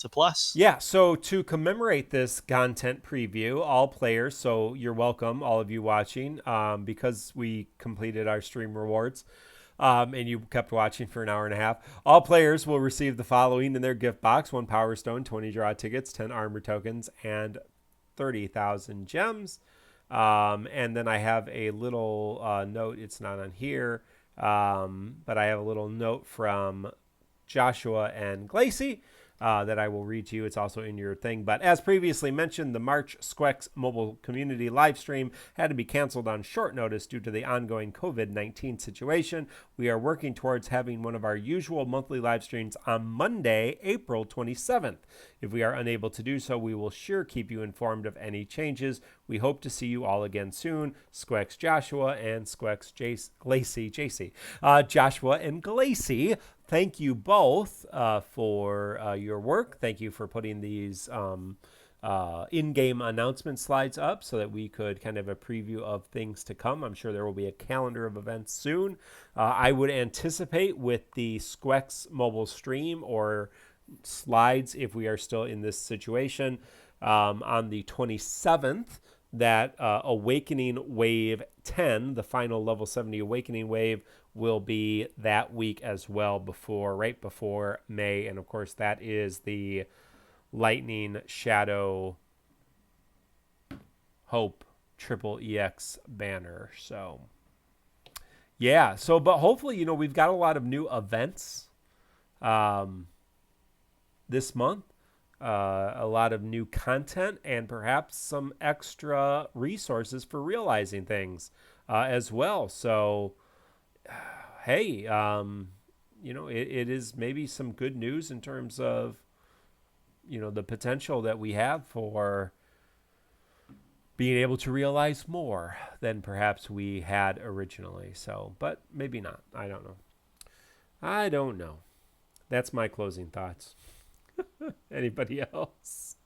a plus. Yeah, so to commemorate this content preview, all players, so you're welcome, all of you watching, because we completed our stream rewards, and you kept watching for an hour and a half. All players will receive the following in their gift box: 1 Power Stone, 20 draw tickets, 10 armor tokens, and 30,000 gems. And then I have a little note. It's not on here, but I have a little note from Joshua and Glacy that I will read to you. It's also in your thing. But as previously mentioned, the March SQEX mobile community live stream had to be canceled on short notice due to the ongoing COVID-19 situation. We are working towards having one of our usual monthly live streams on Monday, April 27th. If we are unable to do so, we will sure keep you informed of any changes. We hope to see you all again soon. SQEX Joshua and SQEX Glacy, JC. Joshua and Glacy, thank you both for your work. Thank you for putting these in-game announcement slides up so that we could kind of a preview of things to come. I'm sure there will be a calendar of events soon. I would anticipate with the SQEX mobile stream or slides, if we are still in this situation, on the 27th, that Awakening Wave 10, the final level 70 Awakening Wave, will be that week as well, right before May. And of course, that is the Lightning Shadow Hope Triple EX banner. So, yeah. So, but hopefully, we've got a lot of new events this month. A lot of new content and perhaps some extra resources for realizing things as well. So, hey, it is maybe some good news in terms of, the potential that we have for being able to realize more than perhaps we had originally. So, but maybe not. I don't know. That's my closing thoughts. Anybody else?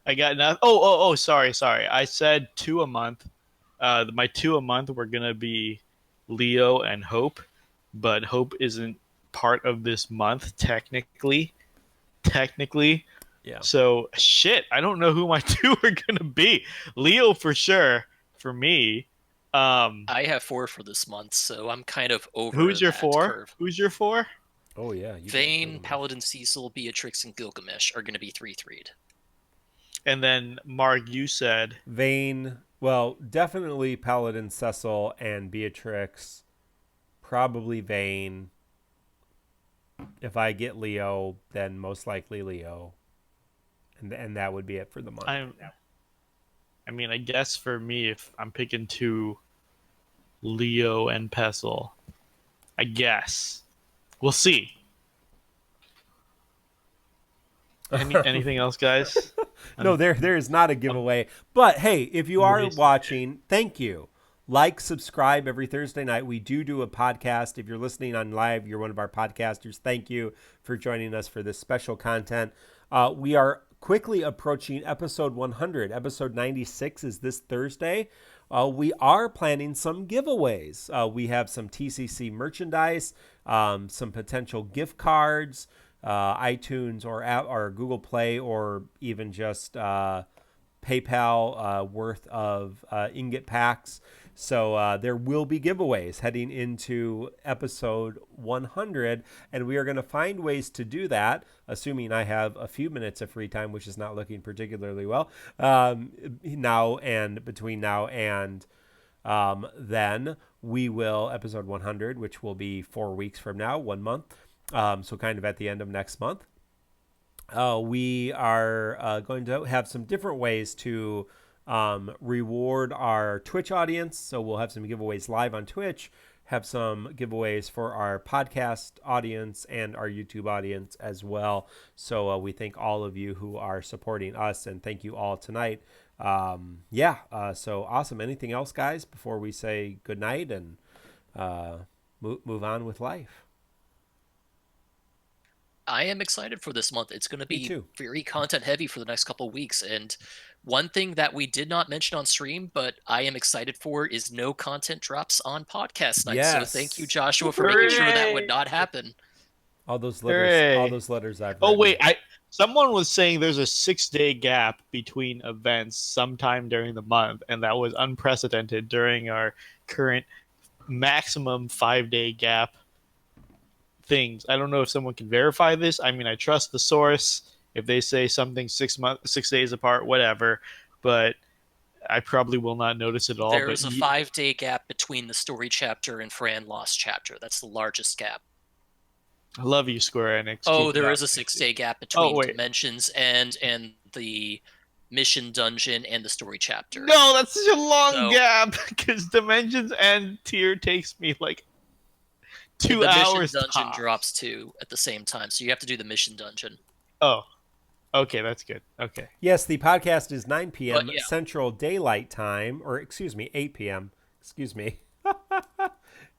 I got nothing. Oh, sorry. I said 2 a month. My 2 a month were gonna be Leo and Hope, but Hope isn't part of this month technically. Yeah. So shit, I don't know who my 2 are gonna be. Leo for sure for me. I have 4 for this month, so I'm kind of over Who's your that 4? curve. Who's your 4? Oh yeah. Vayne, Paladin Cecil, Beatrix, and Gilgamesh are going to be 3-3'd. And then Mark, you said Vayne. Well, definitely Paladin, Cecil, and Beatrix. Probably Vayne. If I get Leo, then most likely Leo. And that would be it for the month. I mean, I guess for me, if I'm picking two, Leo and Pestle, I guess we'll see. Anything else, guys? No, there is not a giveaway. But hey, if you are Nobody's- watching, thank you. Like, subscribe every Thursday night. We do a podcast. If you're listening on live, you're one of our podcasters. Thank you for joining us for this special content. We are quickly approaching episode 100. Episode 96 is this Thursday. We are planning some giveaways. We have some TCC merchandise, some potential gift cards, iTunes or Google Play, or even just PayPal worth of ingot packs. So there will be giveaways heading into episode 100, and we are going to find ways to do that, assuming I have a few minutes of free time, which is not looking particularly well between now and then we will, episode 100, which will be 4 weeks from now, 1 month, so kind of at the end of next month. We are going to have some different ways to reward our Twitch audience. So we'll have some giveaways live on Twitch, have some giveaways for our podcast audience and our YouTube audience as well. So we thank all of you who are supporting us, and thank you all tonight. So awesome. Anything else, guys, before we say good night and move on with life? I am excited for this month. It's going to be very content heavy for the next couple of weeks. And one thing that we did not mention on stream, but I am excited for, is no content drops on podcast night. Yes. So thank you, Joshua, for making sure that would not happen. All those letters I've written. Oh wait, someone was saying there's a 6-day gap between events sometime during the month, and that was unprecedented during our current maximum 5-day gap things. I don't know if someone can verify this. I mean, I trust the source. If they say something 6 days apart, whatever, but I probably will not notice it all. There's a 5-day gap between the story chapter and Fran Lost chapter. That's the largest gap. I love you, Square Enix. Oh, there is a 6-day gap between Dimensions and the mission dungeon and the story chapter. No, that's such a long gap, because Dimensions and Tier takes me like 2 hours. The mission dungeon drops too at the same time, so you have to do the mission dungeon. Oh, okay, that's good. Okay. Yes, the podcast is 9 p.m. Central Daylight Time, or excuse me, 8 p.m. Excuse me.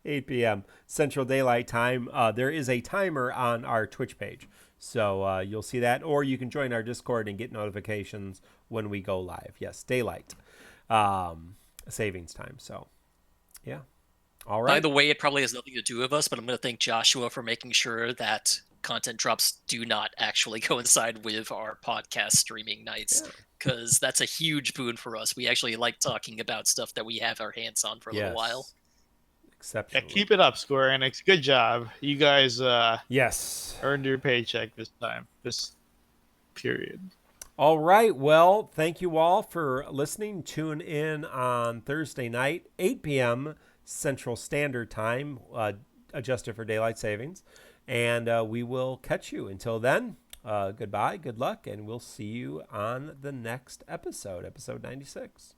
8 p.m. Central Daylight Time. There is a timer on our Twitch page, so you'll see that, or you can join our Discord and get notifications when we go live. Yes, daylight savings time. So, yeah. All right. By the way, it probably has nothing to do with us, but I'm going to thank Joshua for making sure that content drops do not actually coincide with our podcast streaming nights, because that's a huge boon for us. We actually like talking about stuff that we have our hands on for a little while. Exceptional. Yeah, keep it up, Square Enix. Good job. You guys earned your paycheck this time, this period. All right. Well, thank you all for listening. Tune in on Thursday night, 8 p.m. Central Standard Time, adjusted for daylight savings. And we will catch you. Until then, goodbye, good luck, and we'll see you on the next episode 96.